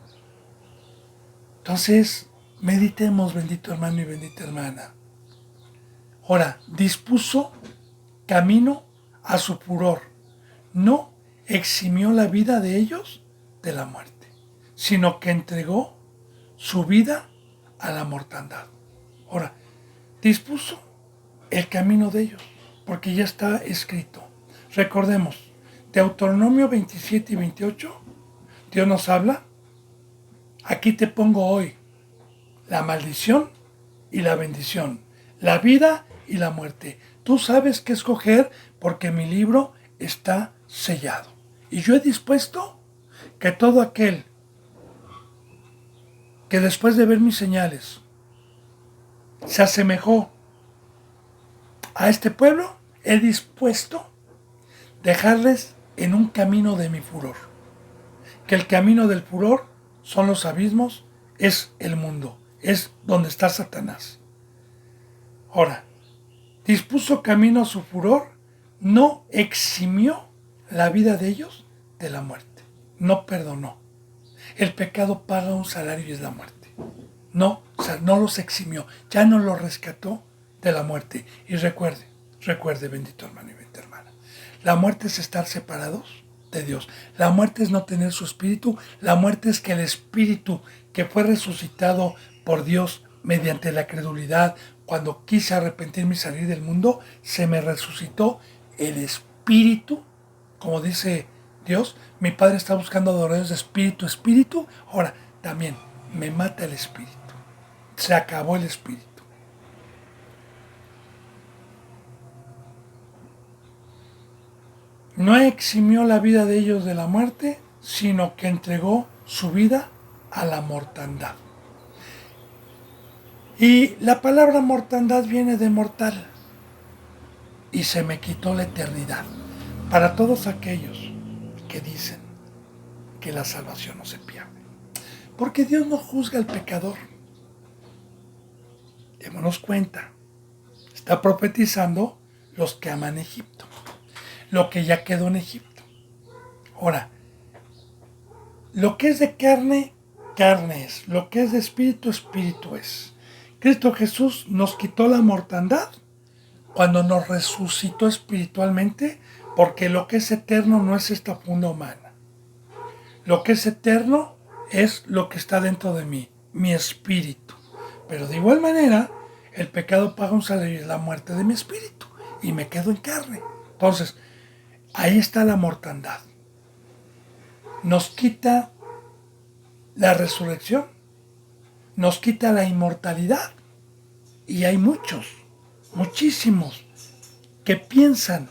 Speaker 1: Entonces, meditemos, bendito hermano y bendita hermana. Ahora, dispuso camino a su furor. No eximió la vida de ellos de la muerte, sino que entregó su vida a la mortandad. Ahora, dispuso el camino de ellos, porque ya está escrito. Recordemos, Deuteronomio 27 y 28, Dios nos habla, aquí te pongo hoy la maldición y la bendición, la vida y la muerte. Tú sabes qué escoger porque mi libro está sellado. Y yo he dispuesto que todo aquel que después de ver mis señales se asemejó a este pueblo, he dispuesto dejarles en un camino de mi furor. Que el camino del furor son los abismos, es el mundo, es donde está Satanás. Ahora, dispuso camino a su furor, no eximió la vida de ellos de la muerte, no perdonó. El pecado paga un salario y es la muerte. No, o sea, no los eximió, ya no los rescató de la muerte. Y recuerde, bendito hermano y bendita hermana, la muerte es estar separados de Dios. La muerte es no tener su espíritu. La muerte es que el espíritu que fue resucitado por Dios mediante la credulidad, cuando quise arrepentirme y salir del mundo, se me resucitó el espíritu, como dice Dios, mi Padre está buscando adoradores de espíritu, espíritu. Ahora, también me mata el espíritu. Se acabó el espíritu. No eximió la vida de ellos de la muerte, sino que entregó su vida a la mortandad. Y la palabra mortandad viene de mortal. Y se me quitó la eternidad. Para todos aquellos que dicen que la salvación no se pierde. Porque Dios no juzga al pecador. Démonos cuenta. Está profetizando los que aman Egipto. Lo que ya quedó en Egipto. Ahora, lo que es de carne, carne es. Lo que es de espíritu, espíritu es. Cristo Jesús nos quitó la mortandad cuando nos resucitó espiritualmente Porque lo que es eterno no es esta funda humana. Lo que es eterno es lo que está dentro de mí, mi espíritu. Pero de igual manera, el pecado paga un salario y es la muerte de mi espíritu. Y me quedo en carne. Entonces, ahí está la mortandad. Nos quita la resurrección, nos quita la inmortalidad. Y hay muchos, muchísimos, que piensan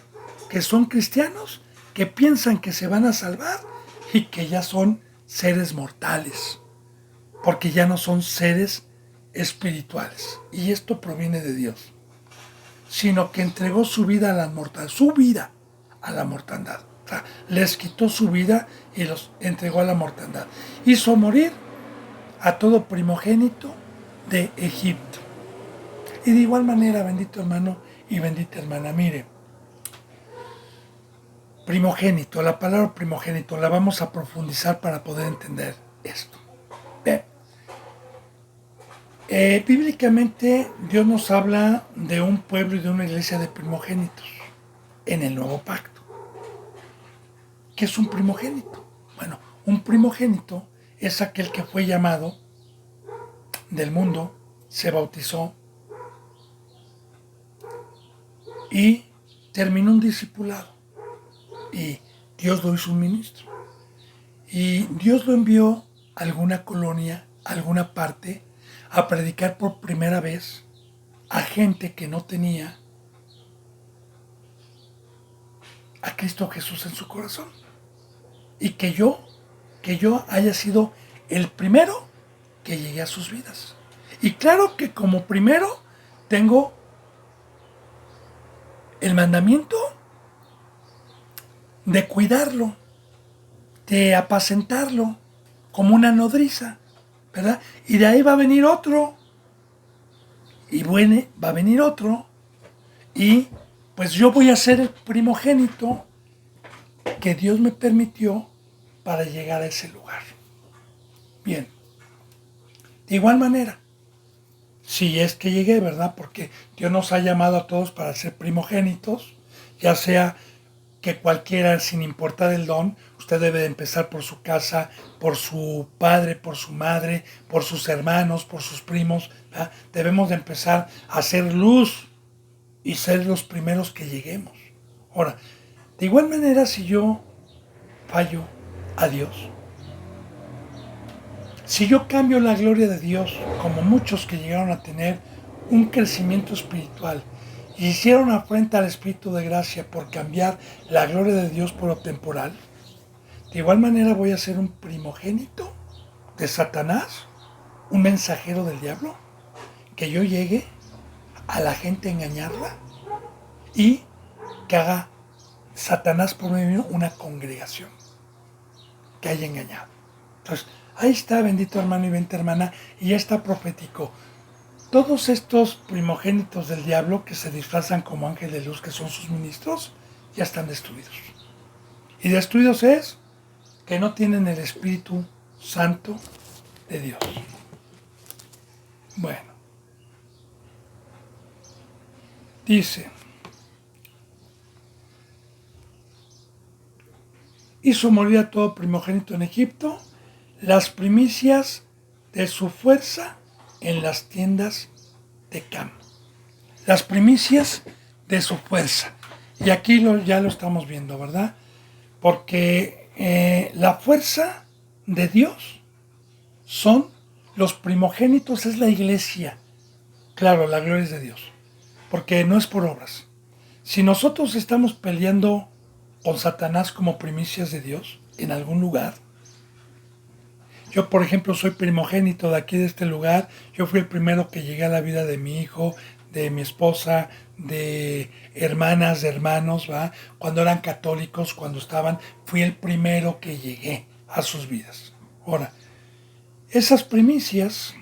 Speaker 1: que son cristianos, que piensan que se van a salvar y que ya son seres mortales, porque ya no son seres espirituales. Y esto proviene de Dios, sino que entregó su vida a la mortandad, su vida a la mortandad. O sea, les quitó su vida y los entregó a la mortandad. Hizo morir a todo primogénito de Egipto. Y de igual manera, bendito hermano y bendita hermana, mire, primogénito, la palabra primogénito la vamos a profundizar para poder entender esto. Bien. Bíblicamente Dios nos habla de un pueblo y de una iglesia de primogénitos en el nuevo pacto. ¿Qué es un primogénito? Bueno, un primogénito es aquel que fue llamado del mundo, se bautizó y terminó un discipulado. Y Dios lo hizo un ministro. Y Dios lo envió a alguna colonia, a alguna parte, a predicar por primera vez a gente que no tenía a Cristo Jesús en su corazón. Y que yo haya sido el primero que llegué a sus vidas. Y claro que como primero tengo el mandamiento de cuidarlo, de apacentarlo como una nodriza, ¿verdad? Y de ahí va a venir otro, y bueno, va a venir otro, y pues yo voy a ser el primogénito que Dios me permitió para llegar a ese lugar. Bien, de igual manera, si es que llegué, ¿verdad? Porque Dios nos ha llamado a todos para ser primogénitos, ya sea que cualquiera, sin importar el don, usted debe de empezar por su casa, por su padre, por su madre, por sus hermanos, por sus primos, ¿verdad? Debemos de empezar a hacer luz y ser los primeros que lleguemos. Ahora, de igual manera, si yo fallo a Dios, si yo cambio la gloria de Dios, como muchos que llegaron a tener un crecimiento espiritual y hicieron afrenta al Espíritu de gracia por cambiar la gloria de Dios por lo temporal, de igual manera voy a ser un primogénito de Satanás, un mensajero del diablo, que yo llegue a la gente a engañarla y que haga Satanás por medio una congregación que haya engañado. Entonces, ahí está, bendito hermano y bendita hermana, y ya está profético. Todos estos primogénitos del diablo que se disfrazan como ángel de luz, que son sus ministros, ya están destruidos. Y destruidos es que no tienen el Espíritu Santo de Dios. Bueno, dice, hizo morir a todo primogénito en Egipto, las primicias de su fuerza en las tiendas de Cam. Las primicias de su fuerza. Y aquí ya lo estamos viendo, ¿verdad? Porque la fuerza de Dios son los primogénitos, es la iglesia. Claro, la gloria es de Dios. Porque no es por obras. Si nosotros estamos peleando con Satanás como primicias de Dios en algún lugar, yo, por ejemplo, soy primogénito de aquí, de este lugar. Yo fui el primero que llegué a la vida de mi hijo, de mi esposa, de hermanas, de hermanos, ¿va? Cuando eran católicos, cuando estaban, fui el primero que llegué a sus vidas. Ahora, esas primicias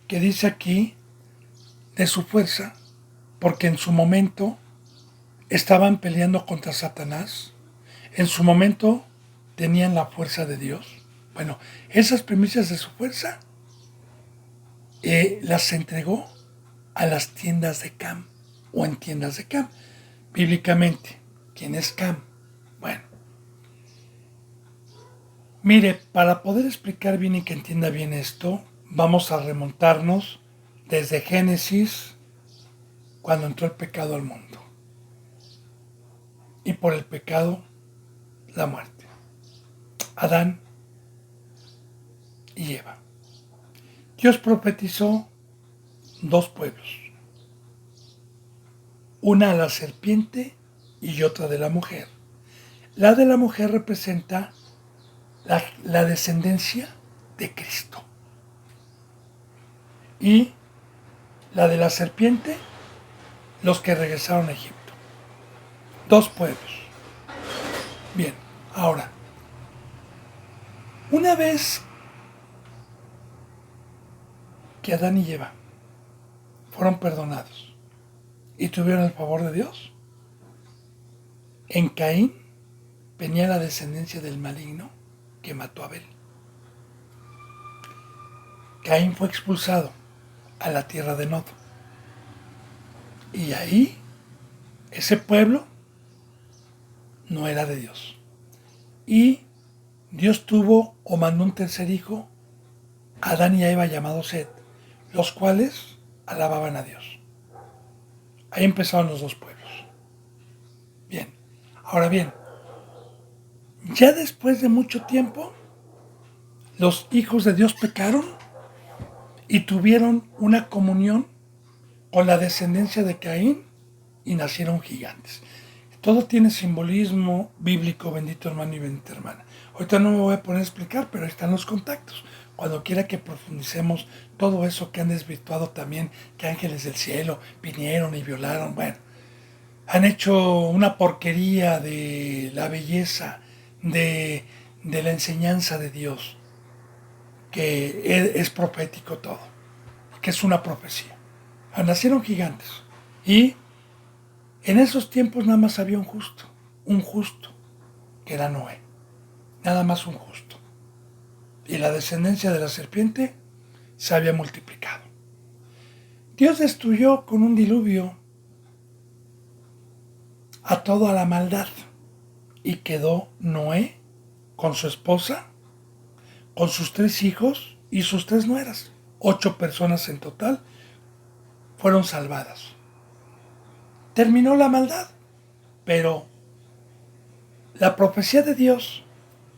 Speaker 1: que dice aquí, de su fuerza, porque en su momento estaban peleando contra Satanás, en su momento tenían la fuerza de Dios. Bueno, esas primicias de su fuerza las entregó a las tiendas de Cam o en tiendas de Cam. Bíblicamente, ¿quién es Cam? Bueno, mire, para poder explicar bien y que entienda bien esto, vamos a remontarnos desde Génesis, cuando entró el pecado al mundo. Y por el pecado, la muerte. Adán y Eva. Dios profetizó dos pueblos. Una a la serpiente y otra de la mujer. La de la mujer representa la descendencia de Cristo. Y la de la serpiente, los que regresaron a Egipto. Dos pueblos. Bien, ahora, una vez que Adán y Eva fueron perdonados y tuvieron el favor de Dios, en Caín venía la descendencia del maligno que mató a Abel. Caín fue expulsado a la tierra de Nod. Y ahí, ese pueblo no era de Dios. Y Dios tuvo o mandó un tercer hijo, a Adán y a Eva, llamado Set, los cuales alababan a Dios. Ahí empezaron los dos pueblos. Bien, ahora bien, ya después de mucho tiempo, los hijos de Dios pecaron y tuvieron una comunión con la descendencia de Caín y nacieron gigantes. Todo tiene simbolismo bíblico, bendito hermano y bendita hermana. Ahorita no me voy a poner a explicar, pero ahí están los contactos. Cuando quiera que profundicemos todo eso que han desvirtuado también, que ángeles del cielo vinieron y violaron, bueno, han hecho una porquería de la belleza, de la enseñanza de Dios, que es profético todo, que es una profecía. Nacieron gigantes y en esos tiempos nada más había un justo, que era Noé, nada más un justo. Y la descendencia de la serpiente se había multiplicado. Dios destruyó con un diluvio a toda la maldad y quedó Noé con su esposa, con sus 3 hijos y sus 3 nueras. 8 personas en total fueron salvadas. Terminó la maldad, pero la profecía de Dios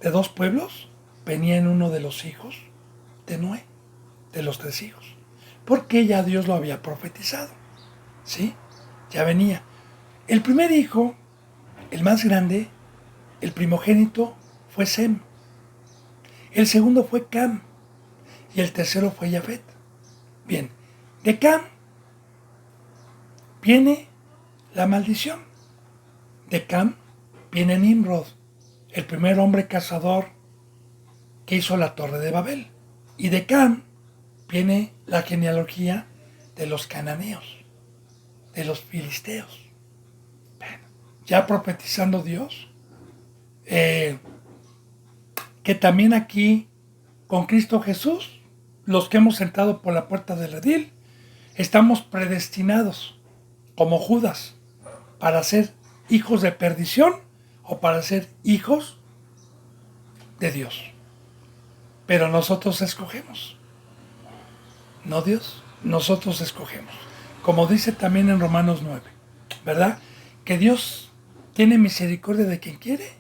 Speaker 1: de 2 pueblos venía en uno de los hijos de Noé, de los 3 hijos, porque ya Dios lo había profetizado, ¿sí? Ya venía. El primer hijo, el más grande, el primogénito, fue Sem. El segundo fue Cam y el tercero fue Jafet. Bien, de Cam viene la maldición. De Cam viene Nimrod, el primer hombre cazador que hizo la Torre de Babel. Y de Cam viene la genealogía de los cananeos, de los filisteos. Bueno, ya profetizando Dios, que también aquí, con Cristo Jesús, los que hemos entrado por la puerta del redil, estamos predestinados, como Judas, para ser hijos de perdición o para ser hijos de Dios. Pero nosotros escogemos, no Dios, nosotros escogemos. Como dice también en Romanos 9, ¿verdad? Que Dios tiene misericordia de quien quiere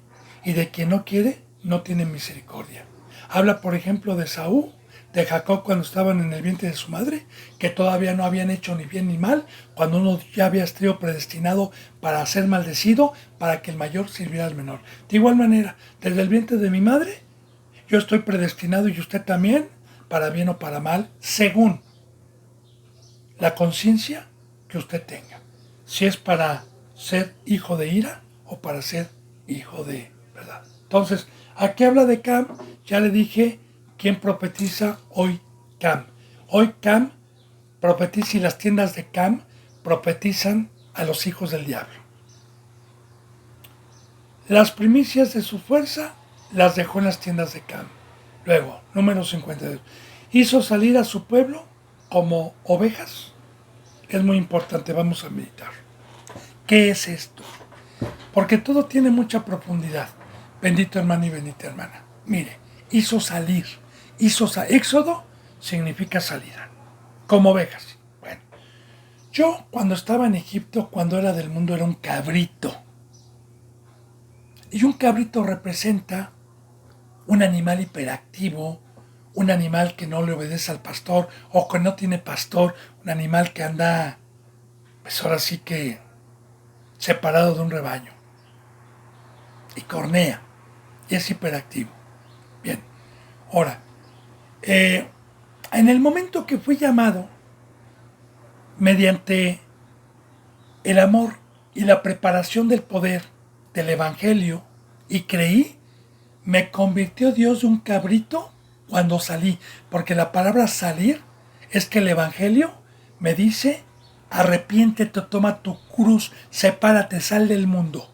Speaker 1: y de quien no quiere, no tiene misericordia. Habla, por ejemplo, de Saúl, de Jacob cuando estaban en el vientre de su madre, que todavía no habían hecho ni bien ni mal, cuando uno ya había estado predestinado para ser maldecido, para que el mayor sirviera al menor. De igual manera, desde el vientre de mi madre, yo estoy predestinado y usted también, para bien o para mal, según la conciencia que usted tenga. Si es para ser hijo de ira o para ser hijo de verdad. Entonces, aquí habla de Cam, ya le dije quién profetiza hoy Cam. Hoy Cam profetiza y las tiendas de Cam profetizan a los hijos del diablo. Las primicias de su fuerza las dejó en las tiendas de Cam. Luego, número 52. Hizo salir a su pueblo como ovejas. Es muy importante, vamos a meditar. ¿Qué es esto? Porque todo tiene mucha profundidad. Bendito hermano y bendita hermana. Mire, hizo salir. Éxodo significa salida. Como ovejas. Bueno, yo cuando estaba en Egipto, cuando era del mundo, era un cabrito. Y un cabrito representa un animal hiperactivo, un animal que no le obedece al pastor o que no tiene pastor, un animal que anda, pues ahora sí que separado de un rebaño y cornea y es hiperactivo. Bien, ahora, en el momento que fui llamado, mediante el amor y la preparación del poder del Evangelio, y creí, me convirtió Dios de un cabrito cuando salí, porque la palabra salir es que el Evangelio me dice, arrepiéntete, toma tu cruz, sepárate, sal del mundo,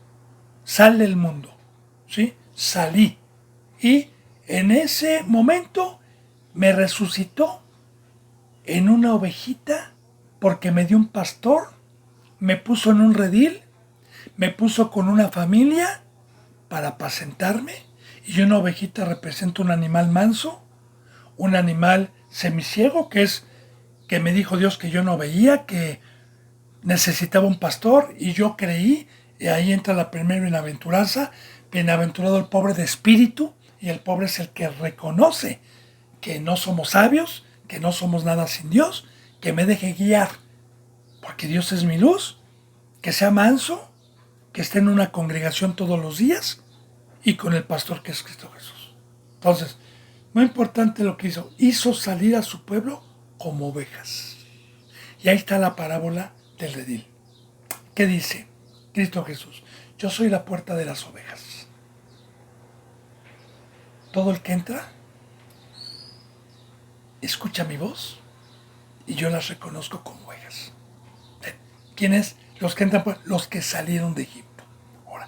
Speaker 1: ¿sí? Salí. Y en ese momento me resucitó en una ovejita porque me dio un pastor, me puso en un redil, me puso con una familia para apacentarme, y una ovejita representa un animal manso, un animal semiciego, que me dijo Dios que yo no veía, que necesitaba un pastor, y yo creí, y ahí entra la primera bienaventuranza, bienaventurado el pobre de espíritu, y el pobre es el que reconoce que no somos sabios, que no somos nada sin Dios, que me deje guiar, porque Dios es mi luz, que sea manso, que esté en una congregación todos los días y con el pastor que es Cristo Jesús. Entonces, muy importante lo que hizo salir a su pueblo como ovejas. Y ahí está la parábola del redil. ¿Qué dice Cristo Jesús? Yo soy la puerta de las ovejas. Todo el que entra escucha mi voz y yo las reconozco como ovejas. ¿Quiénes? Los que entran, pues, los que salieron de Egipto. Ahora,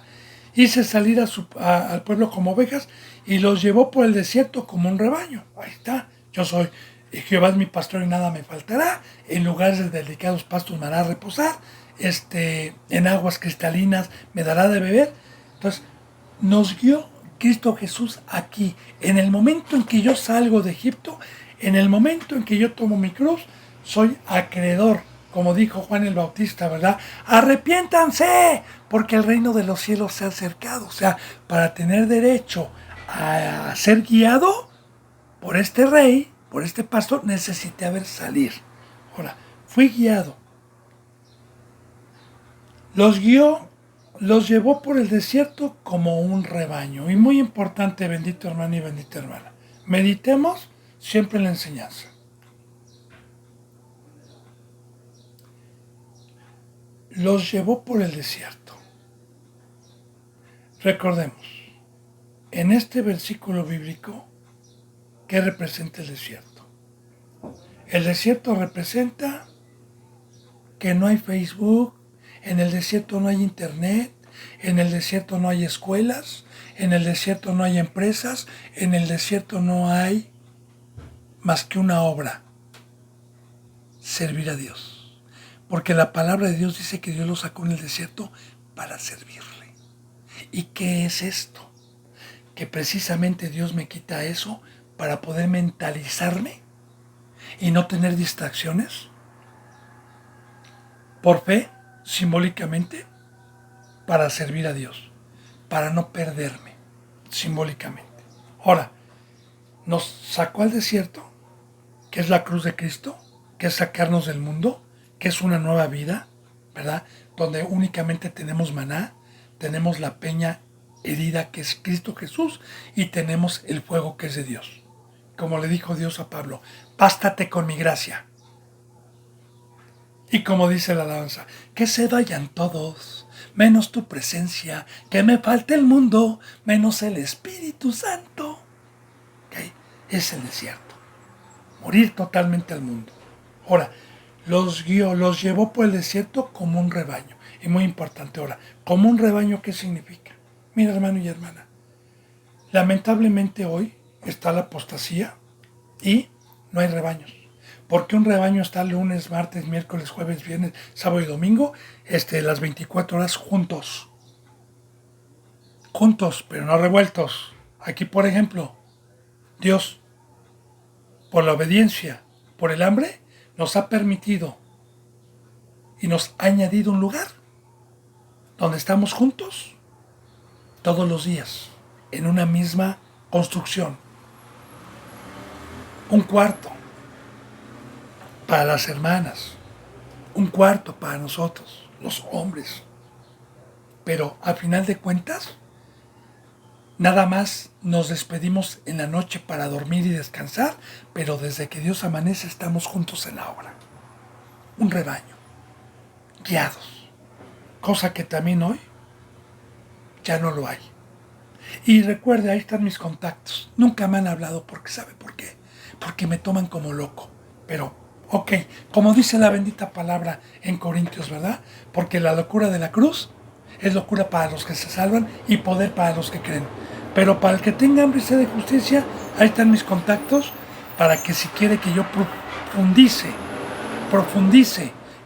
Speaker 1: hice salir al pueblo como ovejas y los llevó por el desierto como un rebaño. Ahí está. Yo soy Jehová es mi pastor y nada me faltará. En lugares de delicados pastos me hará reposar. En aguas cristalinas me dará de beber. Entonces, nos guió Cristo Jesús aquí. En el momento en que yo salgo de Egipto, en el momento en que yo tomo mi cruz, soy acreedor, como dijo Juan el Bautista, ¿verdad? Arrepiéntanse, porque el reino de los cielos se ha acercado. O sea, para tener derecho a ser guiado por este rey, por este pastor, necesité salir. Ahora, fui guiado. Los guió, los llevó por el desierto como un rebaño. Y muy importante, bendito hermano y bendita hermana, meditemos siempre en la enseñanza. Los llevó por el desierto. Recordemos, en este versículo bíblico, ¿qué representa el desierto? El desierto representa que no hay Facebook, en el desierto no hay internet, en el desierto no hay escuelas, en el desierto no hay empresas, en el desierto no hay más que una obra: servir a Dios. Porque la palabra de Dios dice que Dios lo sacó en el desierto para servirle. ¿Y qué es esto? Que precisamente Dios me quita eso para poder mentalizarme y no tener distracciones. Por fe, simbólicamente, para servir a Dios, para no perderme, simbólicamente. Ahora, nos sacó al desierto, que es la cruz de Cristo, que es sacarnos del mundo, que es una nueva vida, ¿verdad? Donde únicamente tenemos maná, tenemos la peña herida que es Cristo Jesús y tenemos el fuego que es de Dios. Como le dijo Dios a Pablo, bástate con mi gracia. Y como dice la alabanza, que se vayan todos, menos tu presencia, que me falte el mundo, menos el Espíritu Santo. ¿Okay? Es el desierto. Morir totalmente al mundo. Ahora, los guió, los llevó por el desierto como un rebaño. Y muy importante ahora, como un rebaño, ¿qué significa? Mira, hermano y hermana, lamentablemente hoy está la apostasía y no hay rebaños. Porque un rebaño está lunes, martes, miércoles, jueves, viernes, sábado y domingo, las 24 horas juntos. juntos, pero no revueltos. Aquí, por ejemplo, Dios, por la obediencia, por el hambre, nos ha permitido y nos ha añadido un lugar donde estamos juntos todos los días, en una misma construcción. Un cuarto para las hermanas, un cuarto para nosotros, los hombres. Pero a final de cuentas, nada más nos despedimos en la noche para dormir y descansar, pero desde que Dios amanece estamos juntos en la obra. Un rebaño, guiados, cosa que también hoy ya no lo hay. Y recuerde, ahí están mis contactos. Nunca me han hablado porque ¿sabe por qué? Porque me toman como loco. Pero, ok, como dice la bendita palabra en Corintios, ¿verdad? Porque la locura de la cruz es locura para los que se salvan y poder para los que creen. Pero para el que tenga hambre y sed de justicia, ahí están mis contactos para que si quiere que yo profundice,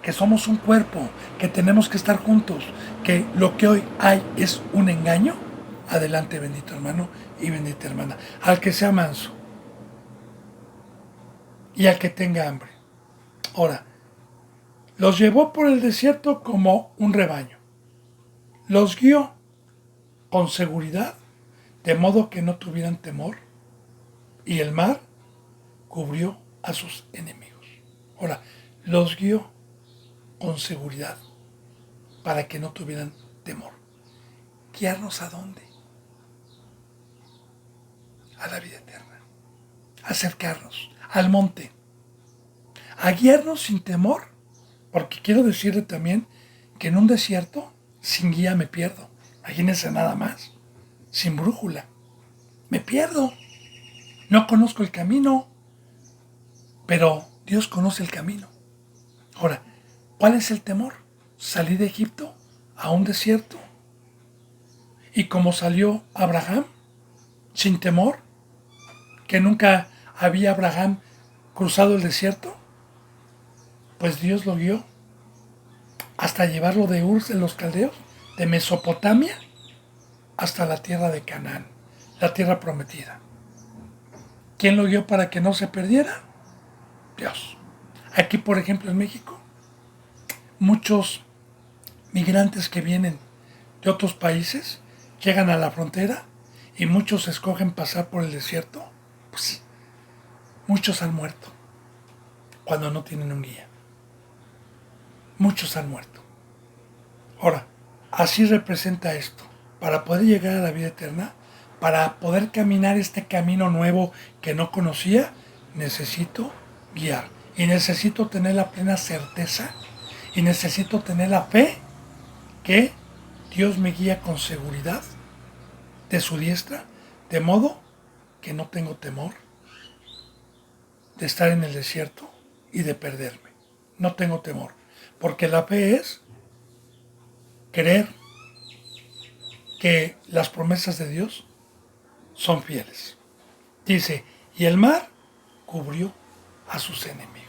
Speaker 1: que somos un cuerpo, que tenemos que estar juntos, que lo que hoy hay es un engaño, adelante, bendito hermano y bendita hermana. Al que sea manso y al que tenga hambre. Ahora, los llevó por el desierto como un rebaño. Los guió con seguridad, de modo que no tuvieran temor, y el mar cubrió a sus enemigos. Ahora, los guió con seguridad para que no tuvieran temor. ¿Guiarnos a dónde? A la vida eterna. Acercarnos al monte. A guiarnos sin temor, porque quiero decirle también que en un desierto sin guía me pierdo. Imagínense nada más, sin brújula. Me pierdo. No conozco el camino, pero Dios conoce el camino. Ahora, ¿cuál es el temor? Salir de Egipto a un desierto. Y como salió Abraham, sin temor, que nunca había Abraham cruzado el desierto, pues Dios lo guió hasta llevarlo de Ur de los Caldeos, de Mesopotamia, hasta la tierra de Canaán, la tierra prometida. ¿Quién lo guió para que no se perdiera? Dios. Aquí, por ejemplo, en México, muchos migrantes que vienen de otros países llegan a la frontera y muchos escogen pasar por el desierto. Pues muchos han muerto cuando no tienen un guía. Muchos han muerto. Ahora, así representa esto. Para poder llegar a la vida eterna, para poder caminar este camino nuevo que no conocía, necesito guiar. Y necesito tener la plena certeza y necesito tener la fe que Dios me guía con seguridad de su diestra, de modo que no tengo temor de estar en el desierto y de perderme. No tengo temor, porque la fe es creer que las promesas de Dios son fieles. Dice, y el mar cubrió a sus enemigos.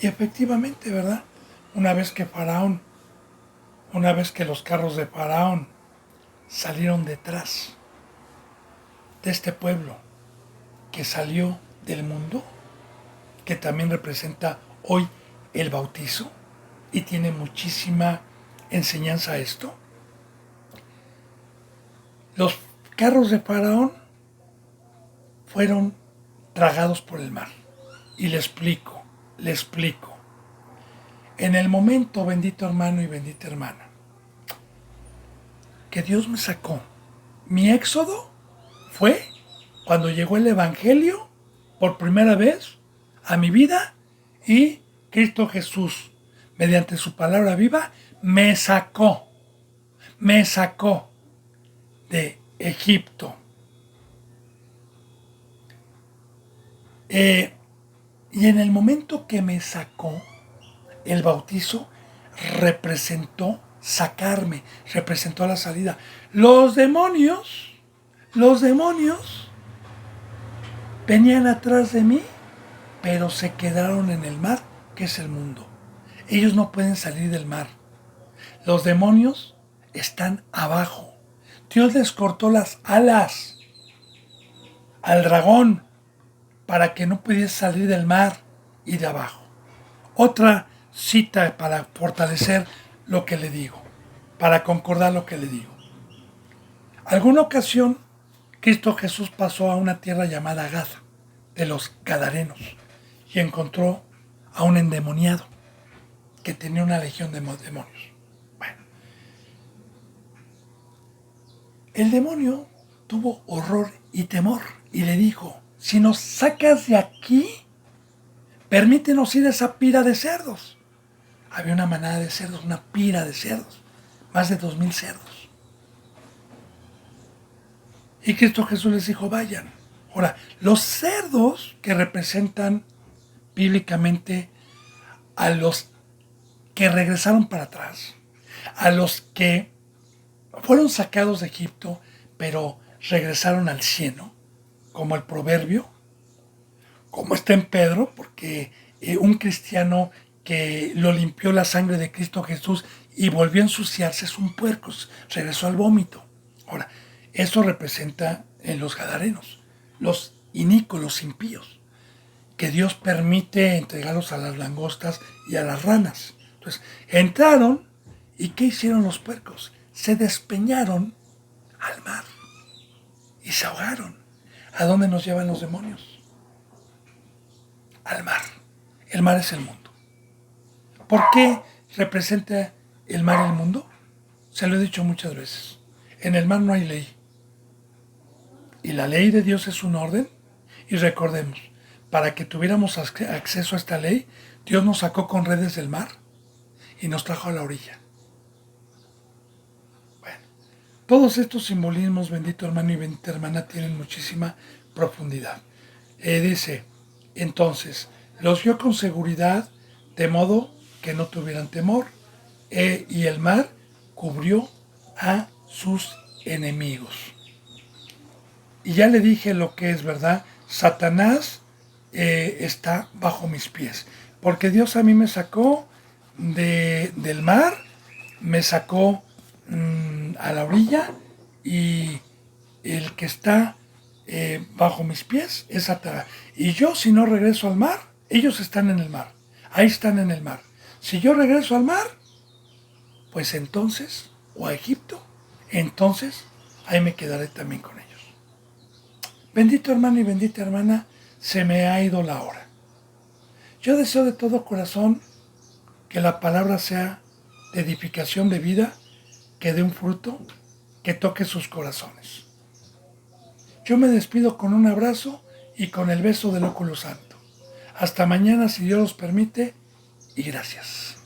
Speaker 1: Y efectivamente, ¿verdad? Una vez que los carros de Faraón salieron detrás de este pueblo que salió del mundo, que también representa hoy el bautizo y tiene muchísima enseñanza esto. Los carros de Faraón fueron tragados por el mar. Y le explico. En el momento, bendito hermano y bendita hermana, que Dios me sacó, mi éxodo fue cuando llegó el Evangelio por primera vez a mi vida y Cristo Jesús, mediante su palabra viva, me sacó de Egipto. Y en el momento que me sacó, el bautizo representó sacarme, representó la salida. Los demonios venían atrás de mí, pero se quedaron en el mar, que es el mundo. Ellos no pueden salir del mar. Los demonios están abajo, Dios les cortó las alas al dragón para que no pudiese salir del mar y de abajo. Otra cita para fortalecer lo que le digo, para concordar lo que le digo. Alguna ocasión, Cristo Jesús pasó a una tierra llamada Gaza, de los Gadarenos, y encontró a un endemoniado que tenía una legión de demonios. Bueno, el demonio tuvo horror y temor y le dijo: si nos sacas de aquí, permítenos ir a esa pira de cerdos. Había una manada de cerdos, una pira de cerdos, más de 2000 cerdos. Y Cristo Jesús les dijo: vayan. Ahora, los cerdos que representan bíblicamente a los que regresaron para atrás, a los que fueron sacados de Egipto, pero regresaron al cielo, como el proverbio, como está en Pedro, porque un cristiano que lo limpió la sangre de Cristo Jesús y volvió a ensuciarse es un puerco, regresó al vómito. Ahora, eso representa en los gadarenos, los inicuos, los impíos, que Dios permite entregarlos a las langostas y a las ranas. Entonces, entraron, ¿y qué hicieron los puercos? Se despeñaron al mar y se ahogaron. ¿A dónde nos llevan los demonios? Al mar. El mar es el mundo. ¿Por qué representa el mar el mundo? Se lo he dicho muchas veces. En el mar no hay ley. Y la ley de Dios es un orden. Y recordemos, para que tuviéramos acceso a esta ley, Dios nos sacó con redes del mar y nos trajo a la orilla. Bueno, todos estos simbolismos, bendito hermano y bendita hermana, tienen muchísima profundidad. Dice, entonces, los vio con seguridad, de modo que no tuvieran temor, y el mar cubrió a sus enemigos. Y ya le dije lo que es, ¿verdad? Satanás está bajo mis pies, porque Dios a mí me sacó del mar, me sacó a la orilla, y el que está bajo mis pies es Satanás. Y yo, si no regreso al mar, ellos están en el mar, ahí están en el mar. Si yo regreso al mar, pues entonces, o a Egipto, entonces ahí me quedaré también con ellos. Bendito hermano y bendita hermana, se me ha ido la hora. Yo deseo de todo corazón que la palabra sea de edificación de vida, que dé un fruto, que toque sus corazones. Yo me despido con un abrazo y con el beso del óculo santo. Hasta mañana, si Dios los permite, y gracias.